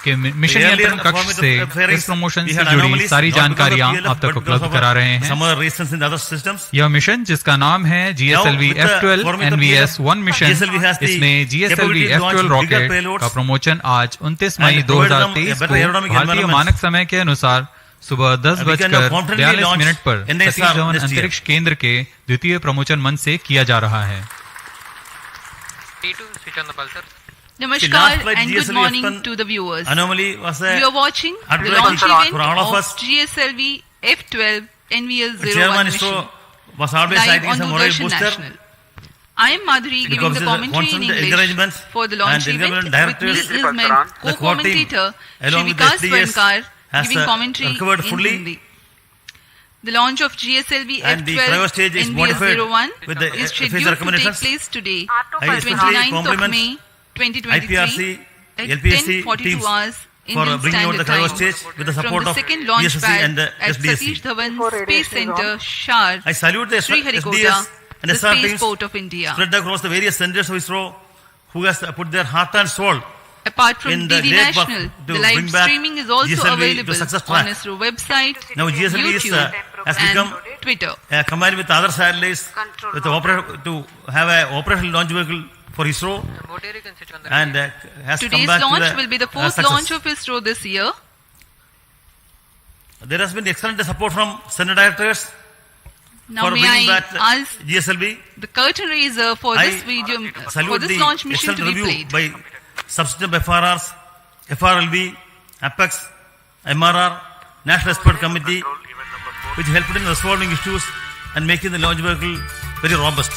के मिशन नियंत्रण कक्ष से इस प्रमोशन से जुड़ी सारी जानकारियां आप तक उपलब्ध करा रहे हैं। यह मिशन जिसका नाम है GSLV-F12 NVS-01 मिशन, इसमें GSLV-F12 रॉकेट का प्रमोशन आज 29 मई 2023 को भारतीय मानक समय के अनुसार सुबह 10:42 पर सतीश धवन अंतरिक्ष केंद्र के द्वितीय प्रमोशन मंच से किया जा रहा है। Namaskar and good morning to the viewers. You are watching the launch event of GSLV-F12 NVS-01 mission live on News18 National. I am Madhuri giving the commentary in English for the launch event. With me is my co-commentator Shri Vikas Vankar giving commentary in Hindi. The launch of GSLV-F12 NVS-01 is scheduled to take place today, 29th of May 2023 at 10:42 hours Indian Standard Time from the second launch pad at Satish Dhawan Space Center, Shar, Sriharikota, the spaceport of India. Spread across the various centers of ISRO who has put their heart and soul. Apart from DD National, the live streaming is also available on ISRO website, YouTube has and Twitter. Combined with other satellites to have an operational launch vehicle for ISRO, and has today's come back launch to the will be the fourth launch of ISRO this year. There has been excellent support from center directors Now for may bringing I back ask GSLV. the curtain raiser for this video, for this launch mission to be review played. by subsystem FRRs, FRLV, APEX, MRR, National Expert Committee, which helped in resolving issues and making the launch vehicle very robust.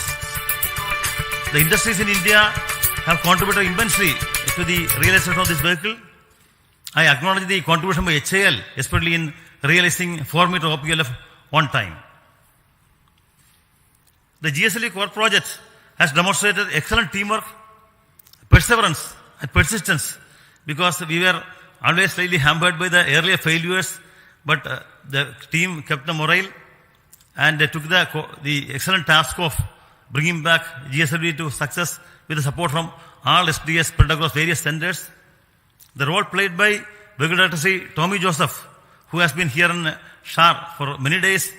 The industries in India have contributed immensely to the realization of this vehicle. I acknowledge the contribution by HAL, especially in realizing 4-meter OPLF on time. The GSLV core project has demonstrated excellent teamwork, perseverance and persistence, because we were always slightly hampered by the earlier failures, but the team kept the morale and they took the excellent task of bringing back GSLV to success with the support from all SDS spread across various centers. The role played by Vehicle Director Sri Tommy Joseph, who has been here in Shar for many days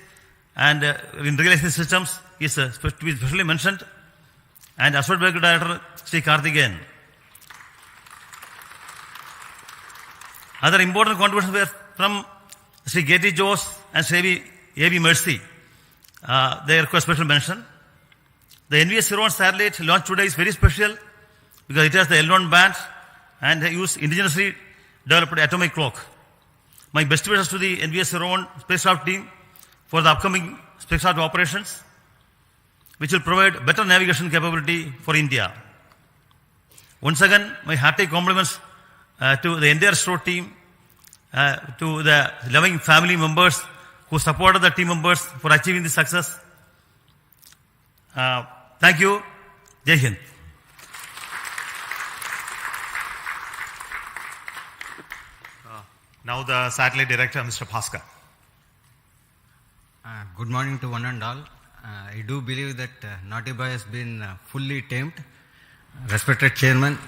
and in realizing systems, is to be specially mentioned, and Associate Vehicle Director Sri Karthikeyan. Other important contributions were from Sri Geti Jose and Sri A.B. Mercy. They require special mention. The NVS-01 satellite launched today is very special because it has the L1 band and they use indigenously developed atomic clock. My best wishes to the NVS-01 spacecraft team for the upcoming spacecraft operations, which will provide better navigation capability for India. Once again, my hearty compliments to the entire ISRO team, to the loving family members who supported the team members for achieving this success. Thank you. Jai Hind. Now the satellite director, Mr. Bhaskar. Good morning to one and all. I do believe that Naughty Boy has been fully tamed. Respected Chairman,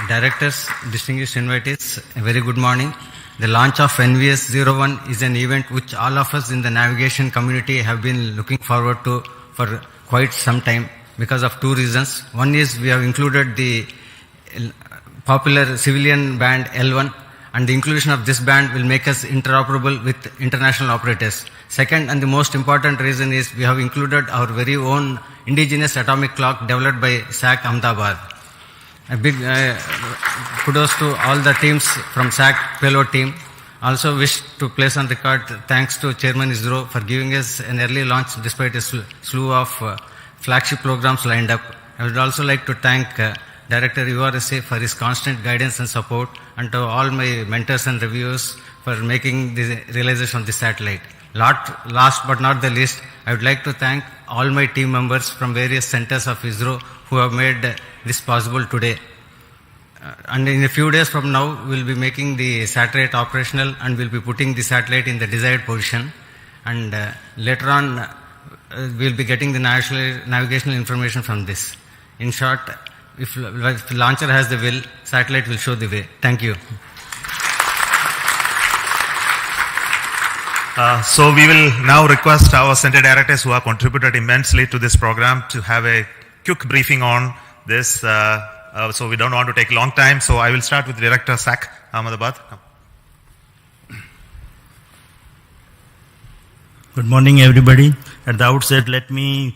Directors, distinguished invitees, a very good morning. The launch of NVS-01 is an event which all of us in the navigation community have been looking forward to for quite some time because of two reasons. One is we have included the popular civilian band L1, and the inclusion of this band will make us interoperable with international operators. Second, and the most important reason is we have included our very own indigenous atomic clock developed by SAC Ahmedabad. A big kudos to all the teams from SAC payload team. Also wish to place on record thanks to Chairman ISRO for giving us an early launch despite a slew of flagship programs lined up. I would also like to thank Director URSA for his constant guidance and support, and to all my mentors and reviewers for making the realization of the satellite. Last but not the least, I would like to thank all my team members from various centers of ISRO who have made this possible today. And in a few days from now, we will be making the satellite operational and we will be putting the satellite in the desired position. And later on, we will be getting the navigational information from this. In short, if the launcher has the will, satellite will show the way. Thank you. So we will now request our center directors who have contributed immensely to this program to have a quick briefing on this. So we don't want to take a long time. So I will start with Director SAC, Ahmedabad. Good morning, everybody. At the outset, let me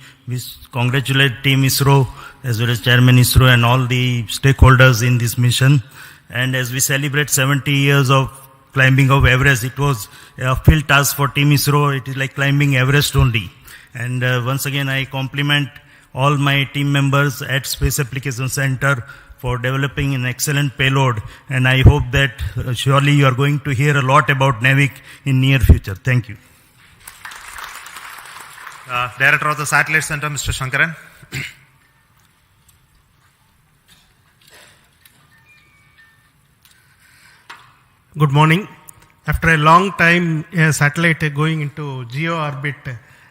congratulate Team ISRO as well as Chairman ISRO and all the stakeholders in this mission. And as we celebrate 70 years of climbing of Everest, it was a field task for Team ISRO. It is like climbing Everest only. And once again, I compliment all my team members at Space Application Center for developing an excellent payload. And I hope that surely you are going to hear a lot about NAVIC in near future. Thank you. Director of the Satellite Center, Mr. Shankaran. Good morning. After a long time, a satellite going into geo orbit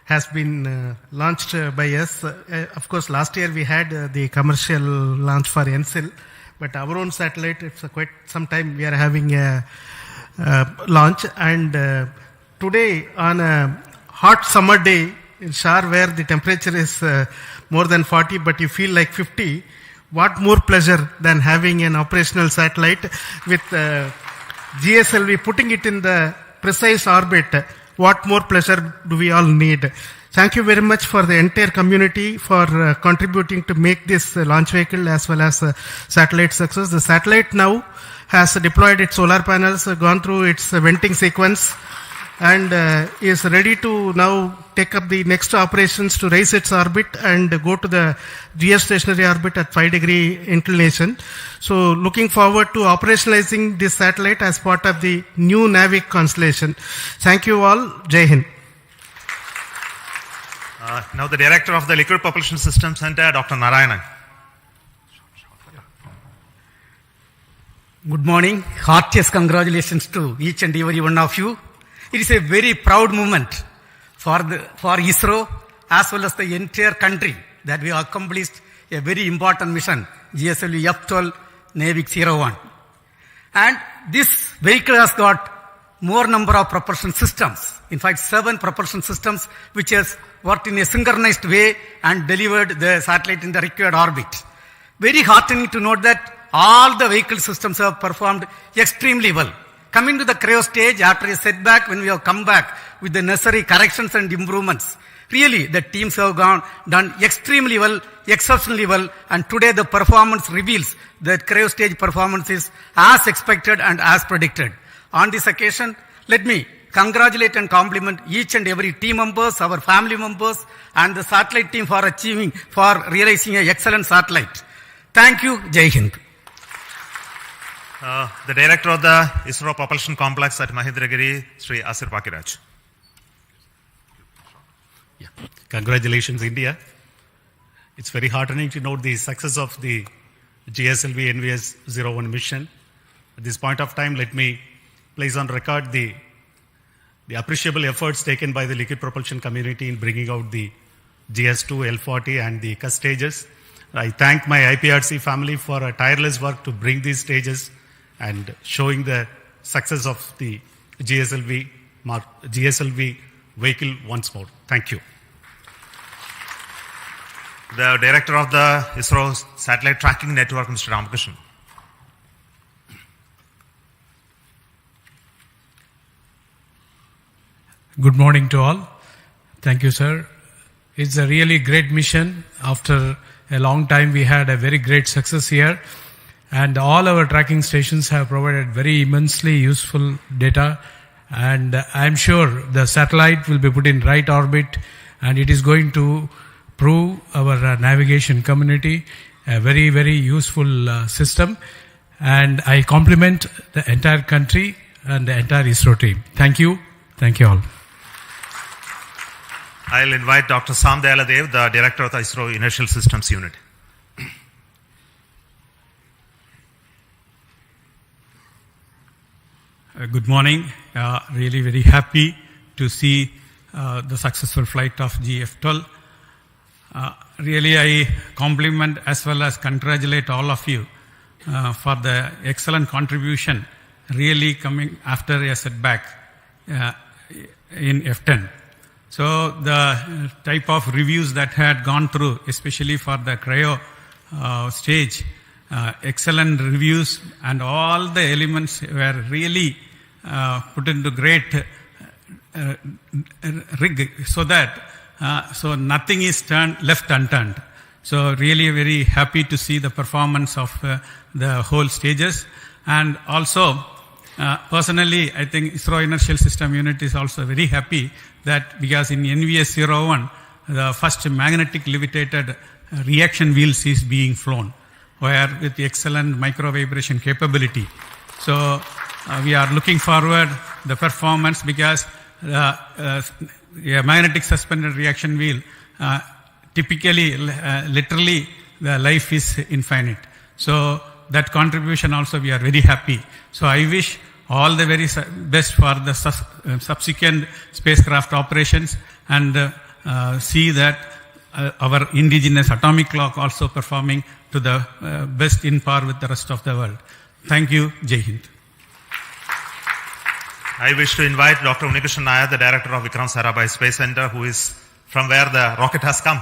has been launched by us. Of course, last year we had the commercial launch for NCIL, but our own satellite, it's quite some time we are having a launch. And today, on a hot summer day in Shar, where the temperature is more than 40, but you feel like 50, what more pleasure than having an operational satellite with GSLV, putting it in the precise orbit. What more pleasure do we all need? Thank you very much for the entire community for contributing to make this launch vehicle as well as satellite success. The satellite now has deployed its solar panels, gone through its venting sequence, and is ready to now take up the next operations to raise its orbit and go to the geostationary orbit at 5-degree inclination. So looking forward to operationalizing this satellite as part of the new NAVIC constellation. Thank you all. Jai Hind. Now the Director of the Liquid Propulsion System Center, Dr. Narayanan. Good morning. Heartiest congratulations to each and every one of you. It is a very proud moment for ISRO as well as the entire country that we have accomplished a very important mission, GSLV-F12 NVS-01. And this vehicle has got more number of propulsion systems. In fact, 7 propulsion systems which has worked in a synchronized way and delivered the satellite in the required orbit. Very heartening to note that all the vehicle systems have performed extremely well. Coming to the cryo stage, after a setback, when we have come back with the necessary corrections and improvements, really the teams have done extremely well, exceptionally well, and today the performance reveals that cryo stage performance is as expected and as predicted. On this occasion, let me congratulate and compliment each and every team members, our family members, and the satellite team for realizing an excellent satellite. Thank you. Jai Hind. The Director of the ISRO Propulsion Complex at Mahendragiri, Sri Asir Pakiraj. Yeah. Congratulations, India. It's very heartening to note the success of the GSLV NVS-01 mission. At this point of time, let me place on record the appreciable efforts taken by the liquid propulsion community in bringing out the GS2, L40 and the CUS stages. I thank my IPRC family for a tireless work to bring these stages and showing the success of the GSLV vehicle once more. Thank you. The Director of the ISRO Satellite Tracking Network, Mr. Ramakrishnan. Good morning to all. Thank you, sir. It's a really great mission. After a long time, we had a very great success here. And all our tracking stations have provided very immensely useful data. And I'm sure the satellite will be put in right orbit, and it is going to prove our navigation community a very, very useful system. And I compliment the entire country and the entire ISRO team. Thank you. Thank you all. I'll invite Dr. Sam Dayaladev, the Director of the ISRO Inertial Systems Unit. Good morning. Really very happy to see the successful flight of GF12. Really, I compliment as well as congratulate all of you for the excellent contribution, really coming after a setback in F10. So the type of reviews that had gone through, especially for the cryo stage, excellent reviews, and all the elements were really put into great rig, so that so nothing is left unturned. So really very happy to see the performance of the whole stages. And also personally, I think ISRO Inertial System Unit is also very happy that because in NVS-01 the first magnetic levitated reaction wheels is being flown, where with excellent micro vibration capability. So we are looking forward the performance, because a magnetic suspended reaction wheel typically literally the life is infinite. So that contribution also we are very happy. So I wish all the very best for the subsequent spacecraft operations, and see that our indigenous atomic clock also performing to the best in par with the rest of the world. Thank you. Jai Hind. I wish to invite Dr. Unikrishnan Nair, the director of Vikram Sarabhai Space Center, who is from where the rocket has come.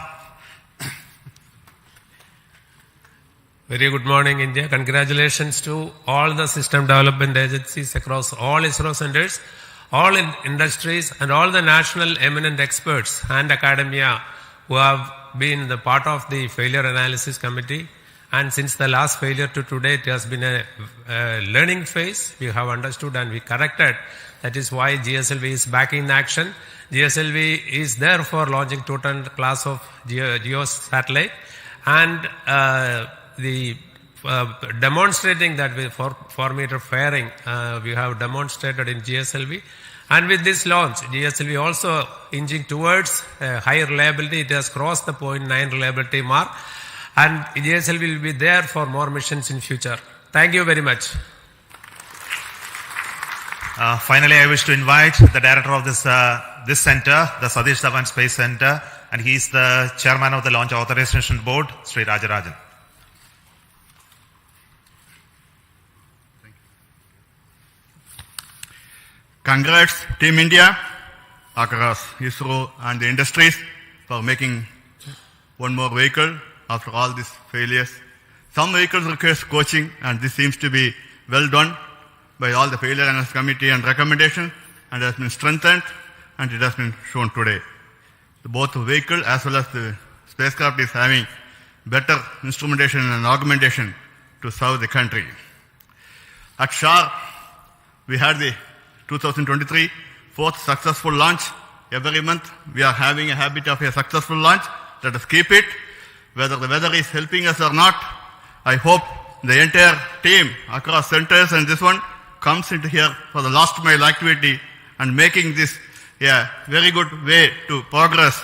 Very good morning, India. Congratulations to all the system development agencies across all ISRO centers, all industries, and all the national eminent experts and academia who have been the part of the failure analysis committee. And since the last failure to today, it has been a learning phase. We have understood and we corrected. That is why GSLV is back in action. GSLV is there for launching total class of GEO satellite, and demonstrating that with 4-meter fairing, we have demonstrated in GSLV. And with this launch, GSLV also inching towards higher reliability. It has crossed the 0.9 reliability mark, and GSLV will be there for more missions in future. Thank you very much. Finally, I wish to invite the director of this center, the Satish Dhawan Space Center, and he is the chairman of the Launch Authorization Board, Sri Rajarajan. Congrats, Team India, across ISRO and the industries for making one more vehicle after all these failures. Some vehicles require coaching, and this seems to be well done by all the failure analysis committee and recommendation, and has been strengthened, and it has been shown today. Both the vehicle as well as the spacecraft is having better instrumentation and augmentation to serve the country. At SHAR, we had the 2023 fourth successful launch. Every month we are having a habit of a successful launch. Let us keep it. Whether the weather is helping us or not, I hope the entire team across centers and this one comes into here for the last mile activity and making this a very good way to progress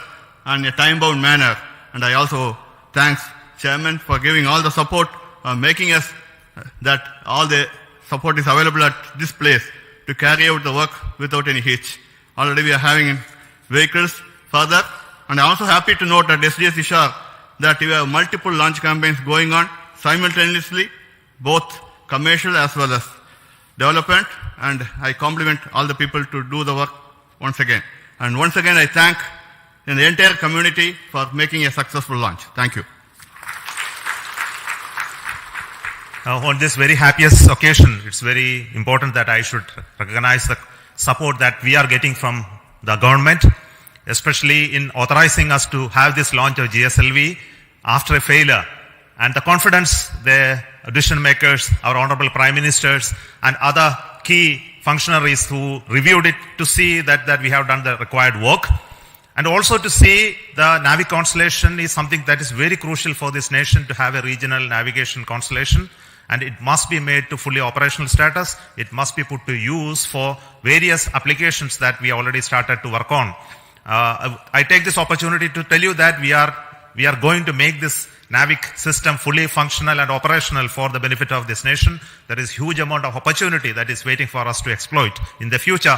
in a time-bound manner. And I also thanks Chairman for giving all the support, making us that all the support is available at this place to carry out the work without any hitch. Already we are having vehicles further, and I'm also happy to note at SDS Ishar that we have multiple launch campaigns going on simultaneously, both commercial as well as development, and I compliment all the people to do the work once again. And once again I thank the entire community for making a successful launch. Thank you. On this very happiest occasion, it's very important that I should recognize the support that we are getting from the government, especially in authorizing us to have this launch of GSLV after a failure, and the confidence the decision makers, our honorable prime ministers, and other key functionaries who reviewed it to see that we have done the required work. And also to see the Navi constellation is something that is very crucial for this nation to have a regional navigation constellation, and it must be made to fully operational status. It must be put to use for various applications that we already started to work on. I take this opportunity to tell you that we are going to make this NAVIC system fully functional and operational for the benefit of this nation. There is huge amount of opportunity that is waiting for us to exploit in the future.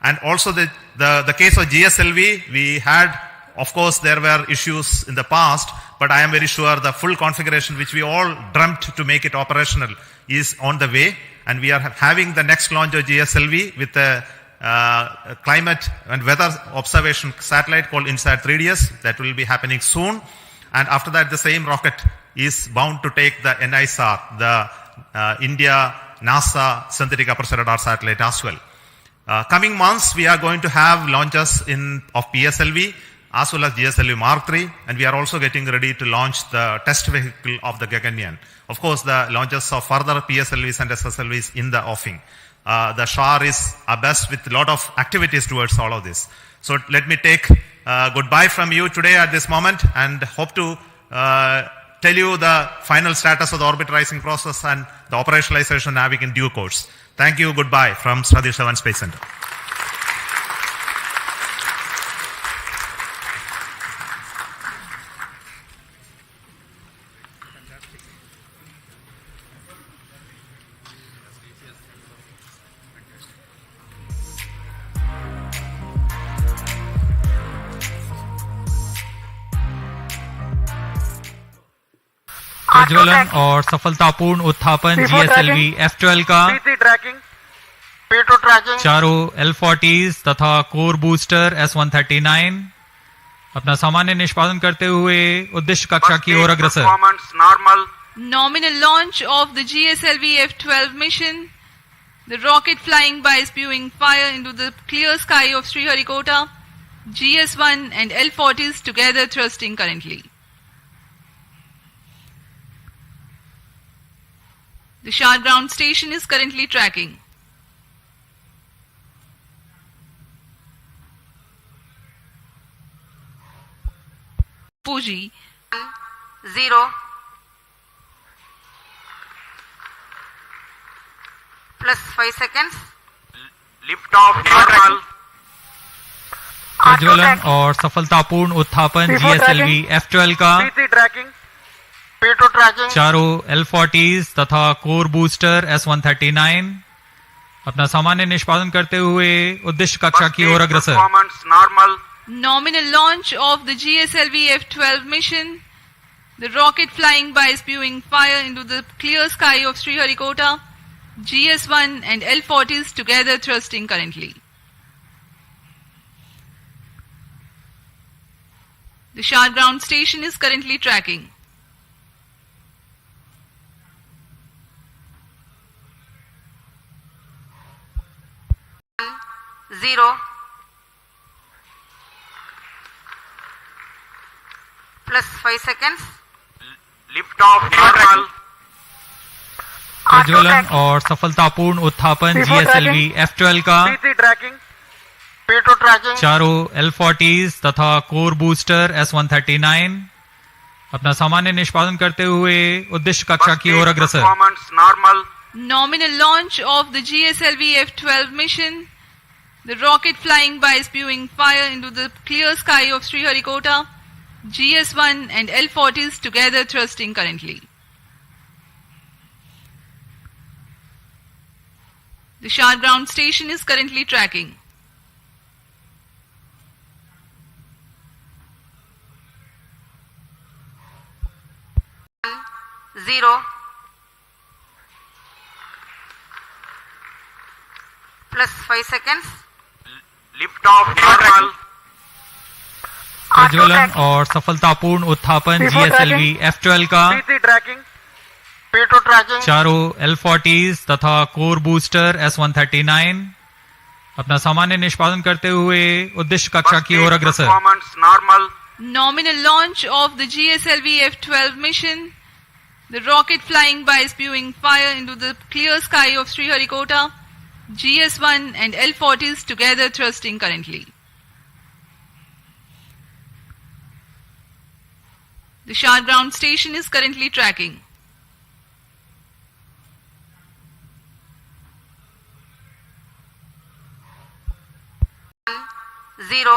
And also the case of GSLV, we had Of course, there were issues in the past, but I am very sure the full configuration which we all dreamt to make it operational is on the way, and we are having the next launch of GSLV with a climate and weather observation satellite called INSAT 3DS that will be happening soon. And after that, the same rocket is bound to take the NISR, the India NASA synthetic aperture radar satellite as well. Coming months, we are going to have launches of PSLV as well as GSLV Mark III, and we are also getting ready to launch the test vehicle of the Gaganyaan. Of course, the launches of further PSLVs and SSLVs in the offing. The SHAR is abreast with a lot of activities towards all of this. So let me take goodbye from you today at this moment, and hope to tell you the final status of the orbit rising process and the operationalization NAVIC in due course. Thank you. Goodbye from Satish Dhawan Space Center. प्रज्वलन और सफलतापूर्ण उत्थापन GSLV F12 का चारों L40s तथा core booster S139 अपना सामान्य निष्पादन करते हुए उद्देश्य कक्षा की ओर अग्रसर. Nominal launch of the GSLV F12 mission. The rocket flying by spewing fire into the clear sky of Sriharikota. GS1 and L40s together thrusting currently. The SHAR ground station is currently tracking. Fuji 0 plus 5 seconds. Lift off normal. प्रज्वलन और सफलतापूर्ण उत्थापन GSLV F12 का चारों L40s तथा core booster S139 अपना सामान्य निष्पादन करते हुए उद्देश्य कक्षा की ओर अग्रसर. Nominal launch of the GSLV F12 mission. The rocket flying by spewing fire into the clear sky of Sriharikota. GS1 and L40s together thrusting currently. The SHAR ground station is currently tracking. Zero plus 5 seconds. Lift off normal. प्रज्वलन और सफलतापूर्ण उत्थापन GSLV F12 का चारों L40s तथा core booster S139 अपना सामान्य निष्पादन करते हुए उद्देश्य कक्षा की ओर अग्रसर. Nominal launch of the GSLV F12 mission. The rocket flying by spewing fire into the clear sky of Sriharikota. GS1 and L40s together thrusting currently. The SHAR ground station is currently tracking. Zero plus 5 seconds. Lift off normal. प्रज्वलन और सफलतापूर्ण उत्थापन GSLV F12 का चारों L40s तथा core booster S139 अपना सामान्य निष्पादन करते हुए उद्देश्य कक्षा की ओर अग्रसर. Nominal launch of the GSLV F12 mission. The rocket flying by spewing fire into the clear sky of Sriharikota. GS1 and L40s together thrusting currently. The SHAR ground station is currently tracking. Zero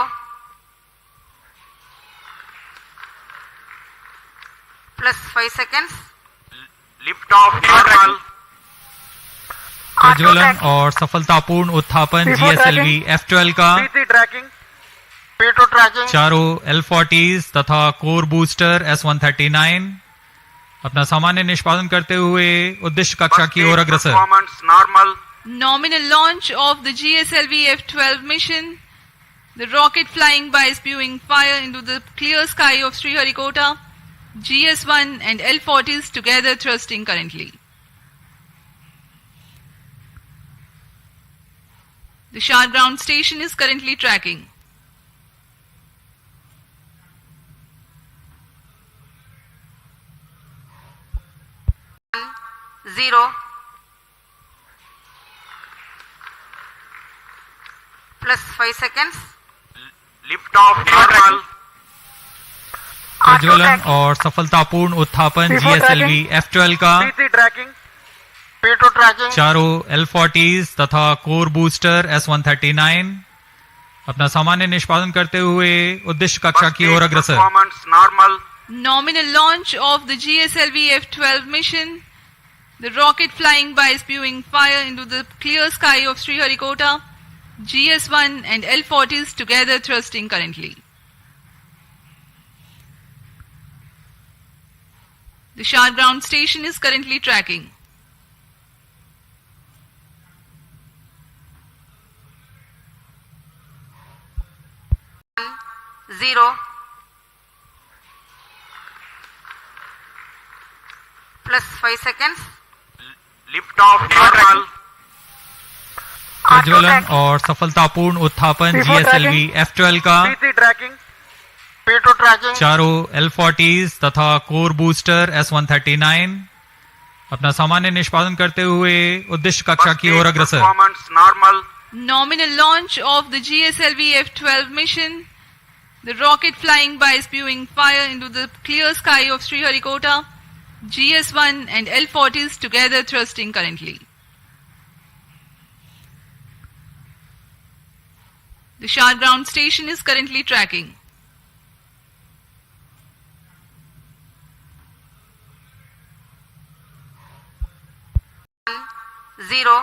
plus 5 seconds. Lift off normal. प्रज्वलन और सफलतापूर्ण उत्थापन GSLV F12 का P2 tracking. चारों L40s तथा core booster S139 अपना सामान्य निष्पादन करते हुए उद्देश्य कक्षा की ओर अग्रसर. Performance normal. Nominal launch of the GSLV-F12 mission. The rocket flying by spewing fire into the clear sky of Sriharikota. GS1 and L40s together thrusting currently. The Shah ground station is currently tracking. Zero. Plus 5 seconds. Lift off normal. प्रज्वलन और सफलतापूर्ण उत्थापन GSLV F12 का. P3 tracking. P2 tracking. चारों L40s तथा core booster S139 अपना सामान्य निष्पादन करते हुए उद्देश्य कक्षा की ओर अग्रसर. Performance normal. Nominal launch of the GSLV-F12 mission. The rocket flying by spewing fire into the clear sky of Sriharikota. GS1 and L40s together thrusting currently. The Shah ground station is currently tracking. Zero. Plus 5 seconds. Lift off normal. प्रज्वलन और सफलतापूर्ण उत्थापन GSLV F12 का. P3 tracking. P2 tracking. चारों L40s तथा core booster S139 अपना सामान्य निष्पादन करते हुए उद्देश्य कक्षा की ओर अग्रसर. Performance normal. Nominal launch of the GSLV-F12 mission. The rocket flying by spewing fire into the clear sky of Sriharikota. GS1 and L40s together thrusting currently. The Shah ground station is currently tracking. Zero.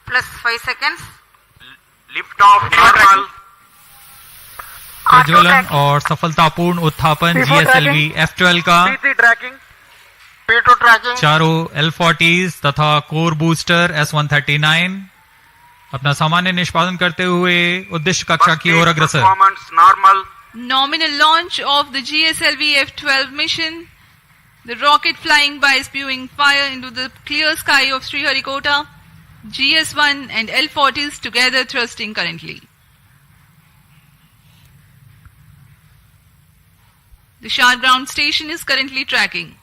Plus 5 seconds. Lift off normal. प्रज्वलन और सफलतापूर्ण उत्थापन GSLV F12 का. P3 tracking. P2 tracking. चारों L40s तथा core booster S139 अपना सामान्य निष्पादन करते हुए उद्देश्य कक्षा की ओर अग्रसर. Performance normal. Nominal launch of the GSLV-F12 mission. The rocket flying by spewing fire into the clear sky of Sriharikota. GS1 and L40s together thrusting currently. The Shah ground station is currently tracking.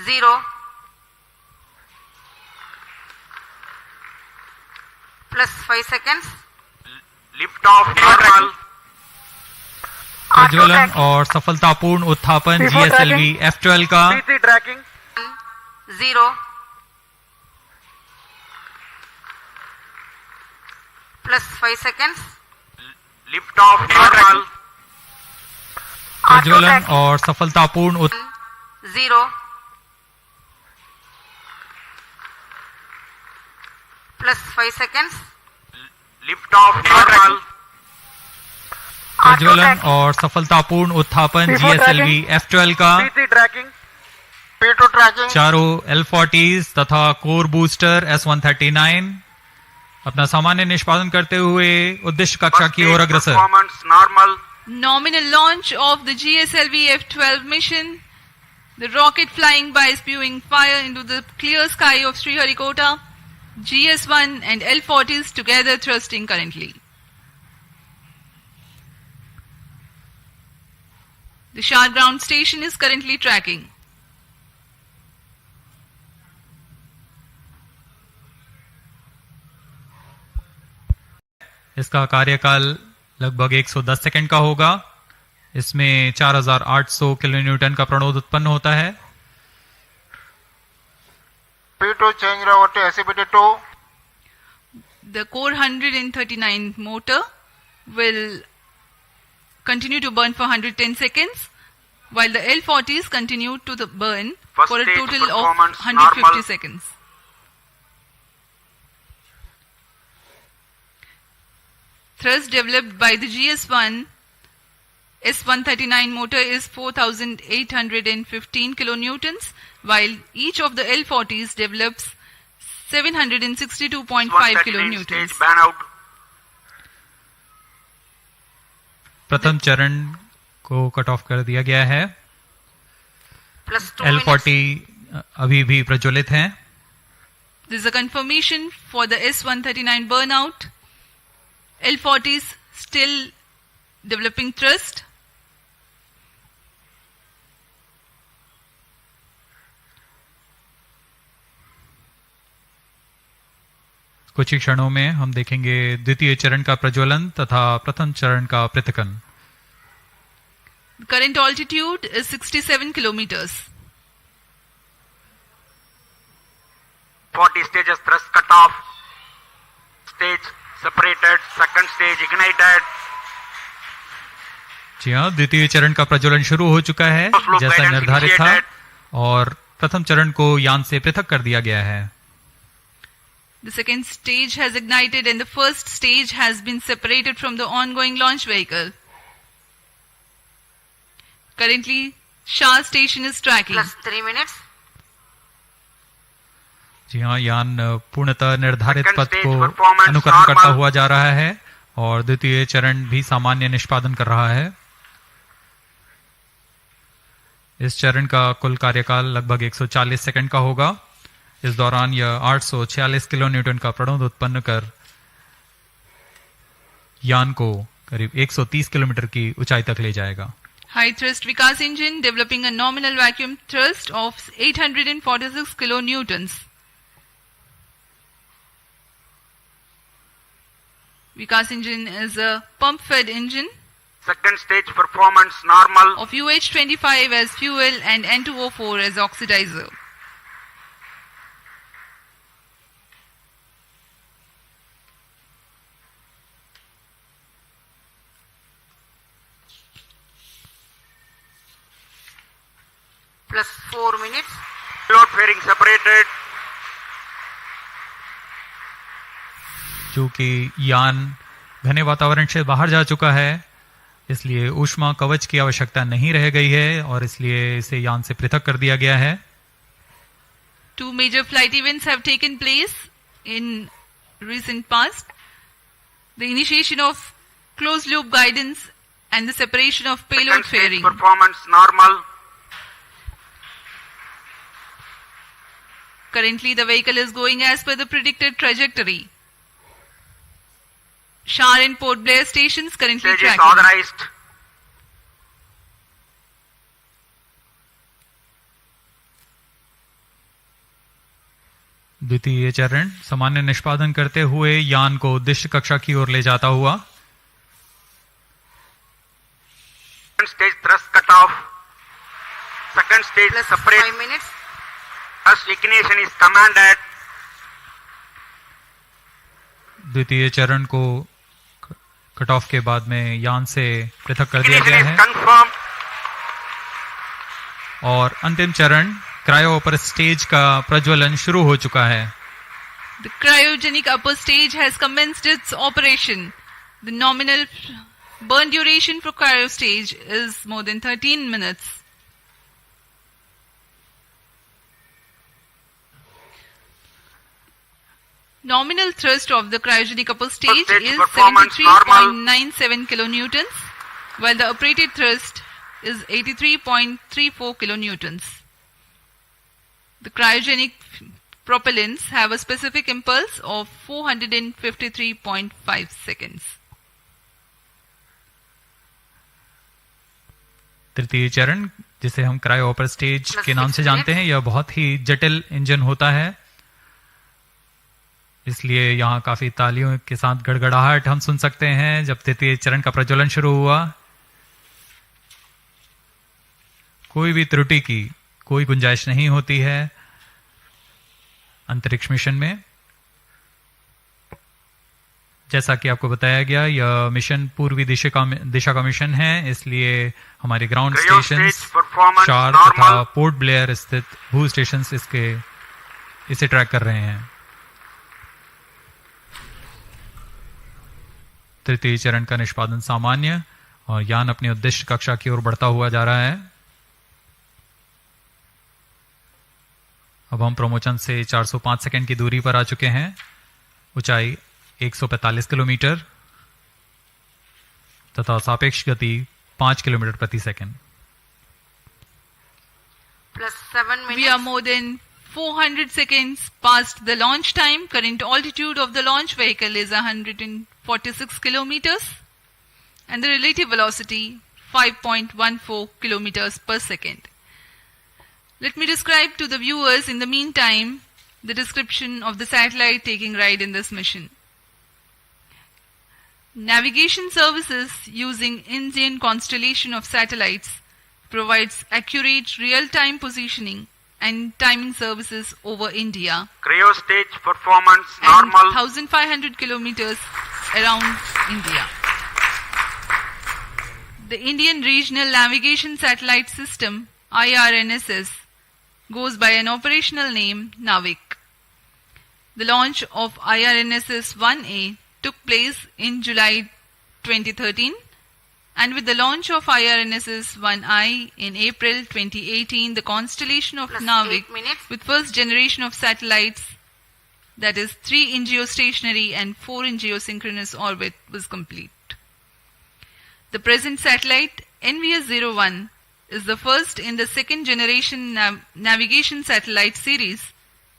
Zero. Plus 5 seconds. Lift off normal. प्रज्वलन और सफलतापूर्ण उत्थापन GSLV F12 का. P3 tracking. Zero. Plus 5 seconds. Lift off normal. प्रज्वलन और सफलतापूर्ण Zero. Plus 5 seconds. Lift off normal. प्रज्वलन और सफलतापूर्ण उत्थापन GSLV F12 का. P3 tracking. P2 tracking. चारों L40s तथा कोर बूस्टर S139 अपना सामान्य निष्पादन करते हुए उद्देश्य कक्षा की ओर अग्रसर. Performance normal. Nominal launch of the GSLV-F12 mission. The rocket flying by spewing fire into the clear sky of Sriharikota. GS1 and L40s together thrusting currently. The Shah ground station is currently tracking. इसका कार्यकाल लगभग 110 second का होगा. इसमें 4800 kilonewton का प्रणोद उत्पन्न होता है. P2 change over to SCBT2. The core 139 motor will continue to burn for 110 seconds while the L40s continued to burn First for a stage total of performance 150 normal. seconds. Thrust developed by the GS1 S139 motor is 4,815 kilonewtons, while each of the L40s develops 762.5 kilonewtons. Stage ban out. प्रथम चरण को cut off कर दिया गया है. Plus 2 L40 अभी भी प्रज्वलित हैं. This is a confirmation for the S139 burnout. L40s still developing thrust. कुछ ही क्षणों में हम देखेंगे द्वितीय चरण का प्रज्वलन तथा प्रथम चरण का पृथक्कन. The current altitude is 67 kilometers. 40 stages thrust cut off. Stage separated. Second stage ignited. जी हाँ, द्वितीय चरण का प्रज्वलन शुरू हो चुका है जैसा निर्धारित था और प्रथम चरण को यान से पृथक कर दिया गया है. The second stage has ignited and the first stage has been separated from the ongoing launch vehicle. Currently, Shah station is tracking. Plus 3 minutes. जी हाँ, यान पूर्णतः निर्धारित Second पथ stage को performance अनुकरण करता normal. हुआ जा रहा है और द्वितीय चरण भी सामान्य निष्पादन कर रहा है. इस चरण का कुल कार्यकाल लगभग 140 सेकंड का होगा. इस दौरान यह 846 किलोन्यूटन का प्रणोद उत्पन्न कर यान को करीब 130 किलोमीटर की ऊंचाई तक ले जाएगा. High thrust Vikas engine developing a nominal vacuum thrust of 846 kilonewtons. Vikas engine is a pump-fed engine Second stage performance normal. of UH25 as fuel and N2O4 as oxidizer. Plus 4 minutes. Load fairing separated. चूंकि यान घने वातावरण से बाहर जा चुका है इसलिए ऊष्मा कवच की आवश्यकता नहीं रह गई है और इसलिए इसे यान से पृथक कर दिया गया है. Two major flight events have taken place in recent past. The initiation of closed loop guidance and the separation of payload Second stage fairing. performance normal. Currently the vehicle is going as per the predicted trajectory. Shar and Port Blair stations currently Stage is tracking. authorized. द्वितीय चरण सामान्य निष्पादन करते हुए यान को उद्देश्य कक्षा की ओर ले जाता हुआ. Second stage thrust cut off. Second stage Plus separate. 5 minutes. Thrust ignition is commanded. द्वितीय चरण को कट ऑफ के बाद में यान से पृथक कर दिया Ignition गया is है confirmed. और अंतिम चरण क्रायो अपर स्टेज का प्रज्वलन शुरू हो चुका है. The cryogenic upper stage has commenced its operation. The nominal burn duration for cryo stage is more than 13 minutes. Nominal thrust of the cryogenic upper stage stage is performance 73.97 kilonewtons, while the operated thrust is 83.34 kilonewtons. The cryogenic propellants have a specific impulse of 453.5 seconds. तृतीय चरण जिसे हम cryo upper stage के नाम से जानते हैं यह बहुत ही जटिल इंजन होता है इसलिए यहाँ काफी तालियों के साथ गड़गड़ाहट हम सुन सकते हैं जब तृतीय चरण का प्रज्वलन शुरू हुआ. कोई भी त्रुटि की कोई गुंजाइश नहीं होती है अंतरिक्ष मिशन में. जैसा कि आपको बताया गया, यह मिशन पूर्वी दिशा का मिशन है, इसलिए हमारे ग्राउंड स्टेशन शार तथा पोर्ट ब्लेयर स्थित भू स्टेशन इसे ट्रैक कर रहे हैं। तृतीय चरण का निष्पादन सामान्य और यान अपनी उद्दिष्ट कक्षा की ओर बढ़ता हुआ जा रहा है। अब हम प्रमोचन से 405 सेकंड की दूरी पर आ चुके हैं। ऊंचाई 145 किलोमीटर तथा सापेक्ष गति 5 किलोमीटर प्रति second. We are more than 400 seconds past the launch time. Current altitude of the launch vehicle is 146 kilometers and the relative velocity 5.14 kilometers per second. Let me describe to the viewers in the meantime the description of the satellite taking ride in this mission. Navigation services using Indian constellation of satellites provides accurate real-time positioning and timing services over India. Cryo stage performance and normal. 1,500 kilometers around India. The Indian Regional Navigation Satellite System, IRNSS, goes by an operational name NAVIC. The launch of IRNSS-1A took place in July 2013, and with the launch of IRNSS-1I in April 2018, the constellation of NAVIC with first generation of satellites, that is 3 in geostationary and 4 in geosynchronous orbit, was complete. The present satellite, NVS-01, is the first in the second generation navigation satellite series,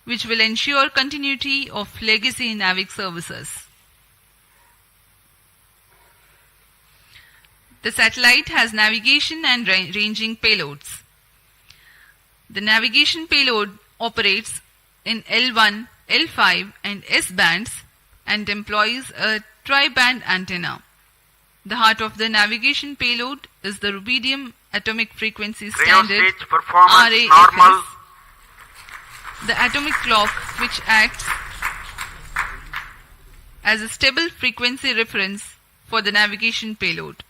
which will ensure continuity of legacy NAVIC services. The satellite has navigation and ranging payloads. The navigation payload operates in L1, L5 and S bands and employs a tri-band antenna. The heart of the navigation payload is the rubidium atomic frequency standard RAFS, the atomic clock which acts as a stable frequency reference for the navigation payload.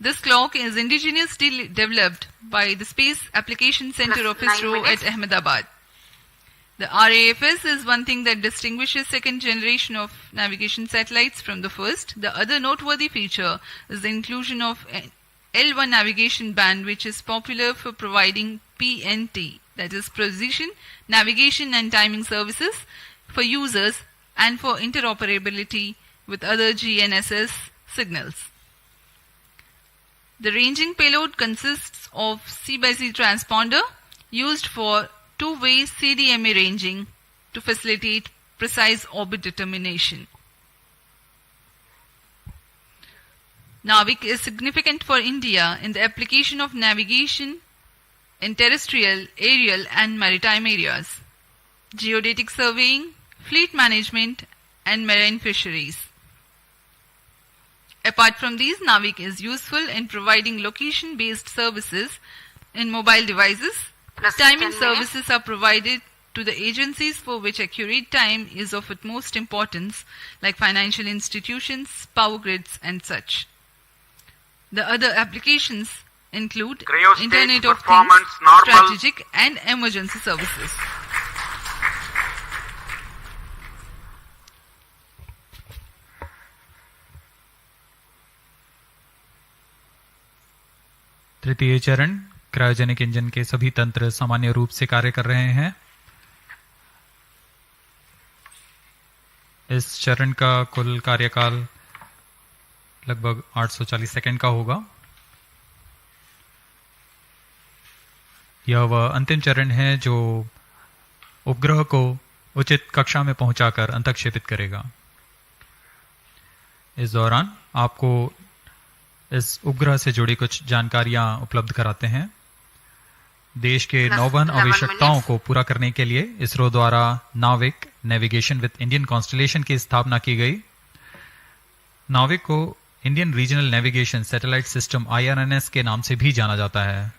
This clock is indigenously developed by the Space Application Center of ISRO at Ahmedabad. The RAFS is one thing that distinguishes second generation of navigation satellites from the first. The other noteworthy feature is the inclusion of an L1 navigation band, which is popular for providing PNT, that is precision, navigation and timing services for users and for interoperability with other GNSS signals. The ranging payload consists of C/C transponder used for two-way CDMA ranging to facilitate precise orbit determination. NAVIC is significant for India in the application of navigation in terrestrial, aerial and maritime areas, geodetic surveying, fleet management and marine fisheries. Apart from these, NAVIC is useful in providing location-based services in mobile devices. Timing services are provided to the agencies for which accurate time is of utmost importance, like financial institutions, power grids and such. The other applications include Internet of Things, strategic and emergency services. तृतीय चरण cryogenic engine के सभी तंत्र सामान्य रूप से कार्य कर रहे हैं। इस चरण का कुल कार्यकाल लगभग 840 सेकंड का होगा। यह वह अंतिम चरण है जो उपग्रह को उचित कक्षा में पहुंचाकर अंतःक्षेपित करेगा। इस दौरान आपको इस उपग्रह से जुड़ी कुछ जानकारियां उपलब्ध कराते हैं। देश के नौवहन आवश्यकताओं को पूरा करने के लिए इसरो द्वारा नाविक नेविगेशन विद इंडियन कॉन्स्टलेशन की स्थापना की गई। नाविक को Indian regional navigation satellite system IRNS के नाम से भी जाना जाता है।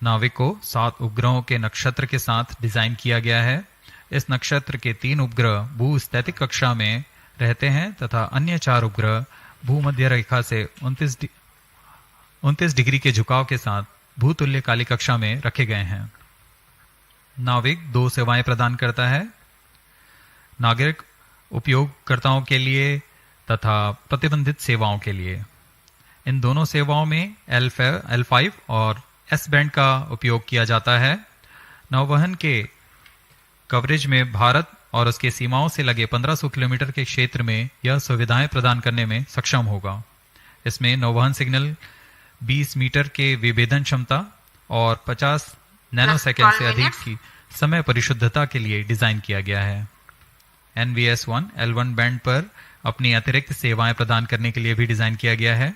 नाविक को 7 उपग्रहों के नक्षत्र के साथ डिजाइन किया गया है। इस नक्षत्र के 3 उपग्रह भूस्थैतिक कक्षा में रहते हैं तथा अन्य 4 उपग्रह भूमध्य रेखा से 29 डिग्री के झुकाव के साथ भूतुल्य काली कक्षा में रखे गए हैं। नाविक 2 सेवाएं प्रदान करता है, नागरिक उपयोगकर्ताओं के लिए तथा प्रतिबंधित सेवाओं के लिए। इन दोनों सेवाओं में L5 और S बैंड का उपयोग किया जाता है। नौवहन के कवरेज में भारत और उसके सीमाओं से लगे 1500 किलोमीटर के क्षेत्र में यह सुविधाएं प्रदान करने में सक्षम होगा। इसमें नौवहन सिग्नल 20 मीटर के विभेदन क्षमता और 50 नैनोसेकंड से अधिक की समय परिशुद्धता के लिए डिजाइन किया गया है। NVS-1 L1 बैंड पर अपनी अतिरिक्त सेवाएं प्रदान करने के लिए भी डिजाइन किया गया है।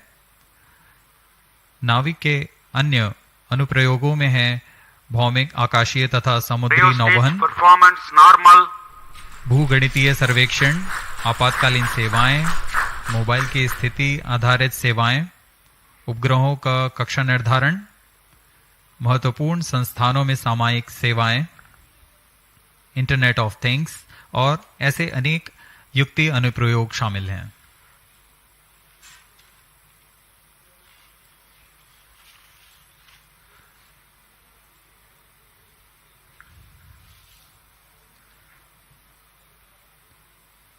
नाविक के अन्य अनुप्रयोगों में है भौमिक, आकाशीय तथा समुद्री नौवहन, भूगणितीय सर्वेक्षण, आपातकालीन सेवाएं, मोबाइल की स्थिति आधारित सेवाएं, उपग्रहों का कक्षा निर्धारण, महत्वपूर्ण संस्थानों में सामयिक सेवाएं, इंटरनेट ऑफ थिंग्स और ऐसे अनेक युक्ति अनुप्रयोग शामिल हैं।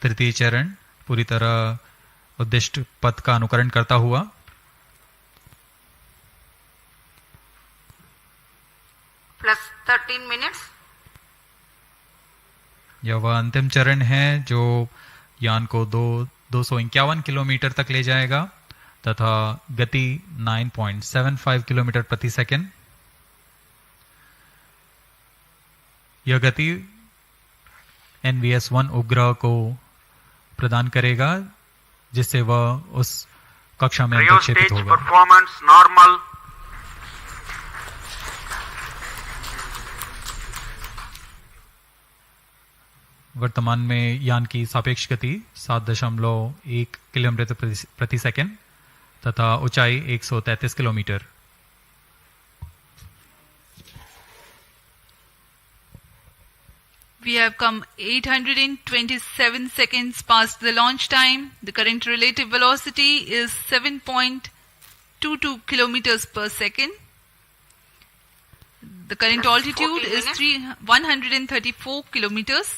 तृतीय चरण पूरी तरह उद्दिष्ट पथ का अनुकरण करता हुआ +13 मिनट्स। यह वह अंतिम चरण है जो यान को 251 किलोमीटर तक ले जाएगा तथा गति 9.75 किलोमीटर प्रति सेकंड। यह गति NVS-1 उपग्रह को प्रदान करेगा जिससे वह उस कक्षा में अंतर्क्षेपित होगा। Performance normal. वर्तमान में यान की सापेक्ष गति 7.1 किलोमीटर प्रति सेकंड तथा ऊंचाई 133 kilometre. We have come 827 seconds past the launch time. The current relative velocity is 7.22 kilometers per second. The current altitude is 134 kilometers.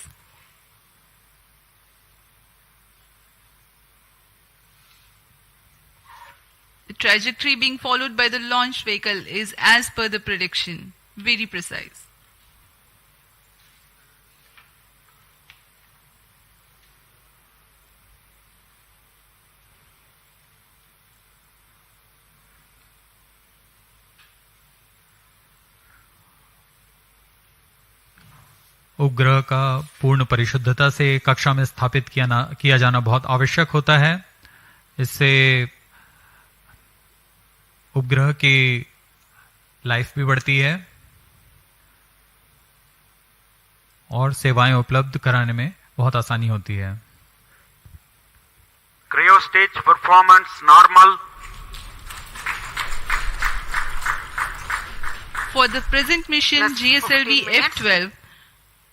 The trajectory being followed by the launch vehicle is as per the prediction. Very precise. उपग्रह का पूर्ण परिशुद्धता से कक्षा में स्थापित किया जाना बहुत आवश्यक होता है। इससे उपग्रह की लाइफ भी बढ़ती है और सेवाएं उपलब्ध कराने में बहुत आसानी होती है। Cryo stage performance normal. For the present mission GSLV-F12,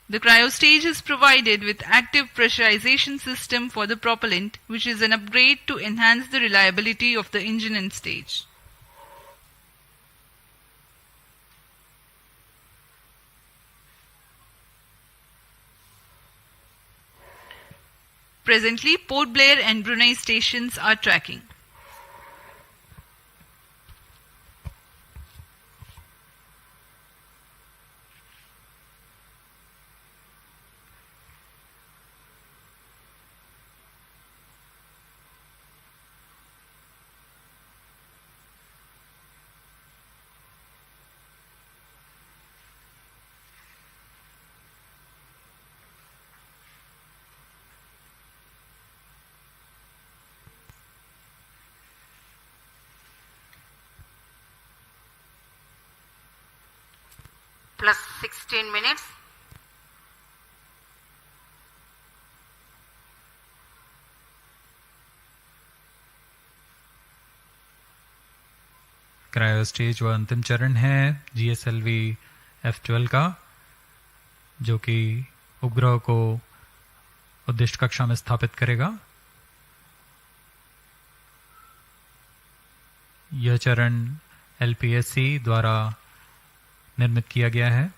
the cryo stage is provided with active pressurization system for the propellant, which is an upgrade to enhance the reliability of the engine and stage. Presently, Port Blair and Brunei stations are tracking. +16 minutes. Cryo stage व अंतिम चरण है GSLV-F12 का, जो कि उपग्रह को उद्दिष्ट कक्षा में स्थापित करेगा। यह चरण LPSC द्वारा निर्मित किया गया है।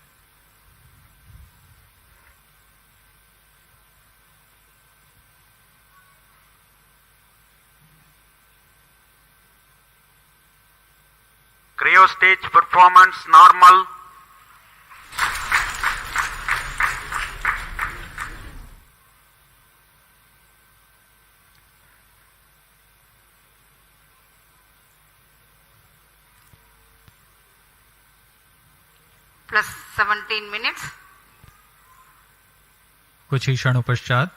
Cryo stage performance normal. Plus 17 minutes. कुछ ही क्षणों पश्चात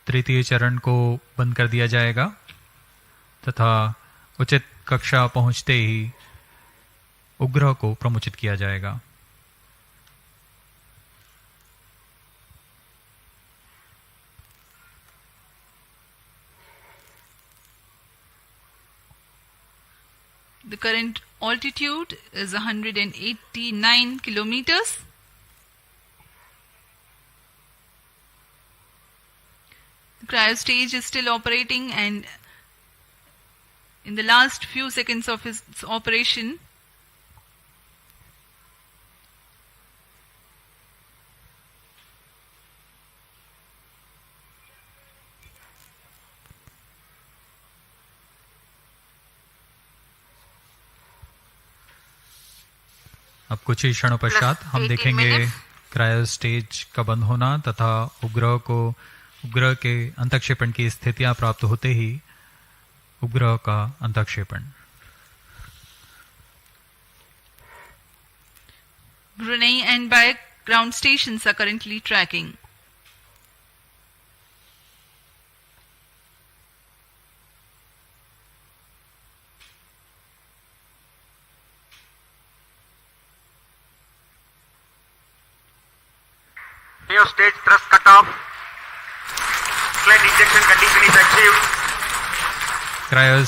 तृतीय चरण को बंद कर दिया जाएगा तथा उचित कक्षा पहुंचते ही उपग्रह को प्रमुचित किया जाएगा। The current altitude is 189 kilometers. The cryo stage is still operating, and in the last few seconds of its operation, अब कुछ ही क्षणों पश्चात हम देखेंगे क्रायो स्टेज का बंद होना तथा उपग्रह के अंतक्षेपण की स्थितियां प्राप्त होते ही उपग्रह का अंतक्षेपण। Brunei and Bayak ground stations are currently tracking. Cryo stage thrust cutoff. Slide injection condition is achieved. Cryo